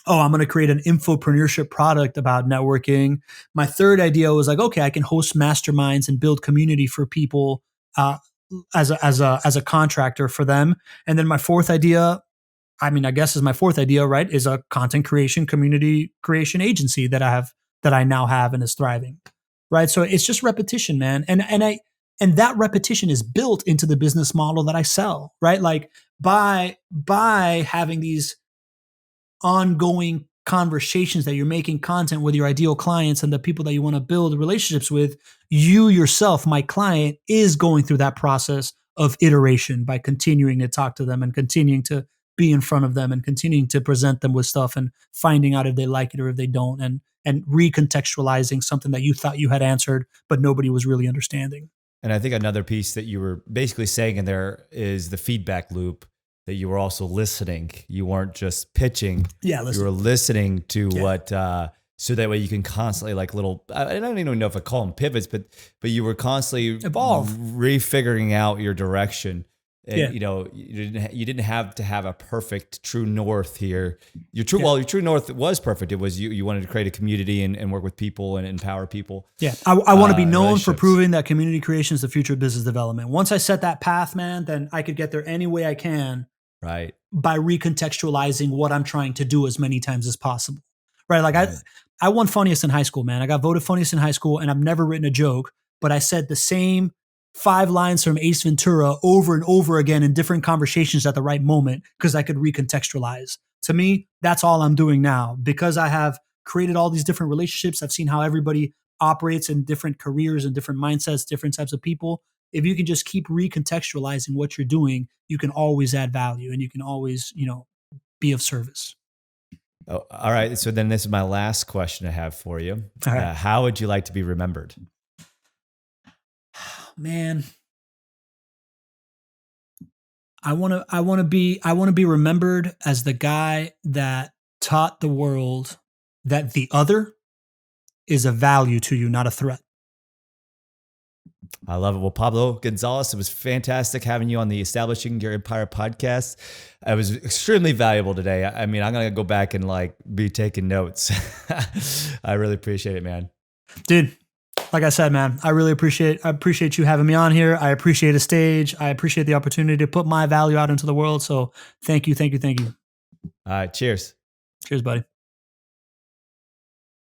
I'm going to create an infopreneurship product about networking. My third idea was like, okay, I can host masterminds and build community for people as a contractor for them. And then my fourth idea, I guess is my fourth idea, right, is a content creation, community creation agency that I now have and is thriving, right? So it's just repetition, man. And that repetition is built into the business model that I sell, right? Like by having these ongoing conversations that you're making content with your ideal clients and the people that you want to build relationships with, you yourself, my client, is going through that process of iteration by continuing to talk to them and continuing to be in front of them and continuing to present them with stuff and finding out if they like it or if they don't and recontextualizing something that you thought you had answered, but nobody was really understanding. And I think another piece that you were basically saying in there is the feedback loop, that you were also listening. You weren't just pitching. Yeah, you were listening to what, so that way you can constantly like little, I don't even know if I call them pivots, but you were constantly refiguring out your direction. And, you didn't have to have a perfect true north here. Your true north was perfect. It was you wanted to create a community and work with people and empower people. Yeah. I want to be known for proving that community creation is the future of business development. Once I set that path, man, then I could get there any way I can. Right. By recontextualizing what I'm trying to do as many times as possible. Right. Like I won funniest in high school, man. I got voted funniest in high school and I've never written a joke, but I said the same 5 lines from Ace Ventura over and over again in different conversations at the right moment because I could recontextualize. To me, that's all I'm doing now because I have created all these different relationships. I've seen how everybody operates in different careers and different mindsets, different types of people. If you can just keep recontextualizing what you're doing, you can always add value and you can always, be of service. Oh, all right. So then this is my last question I have for you. Right. How would you like to be remembered? Man, I want to be remembered as the guy that taught the world that the other is a value to you, not a threat. I love it. Well, Pablo Gonzalez, it was fantastic having you on the Establishing Your Empire podcast. It was extremely valuable today. I mean, I'm going to go back and be taking notes. I really appreciate it, man. Dude, like I said, man, I appreciate you having me on here. I appreciate a stage. I appreciate the opportunity to put my value out into the world. So thank you. All right. Cheers. Cheers, buddy.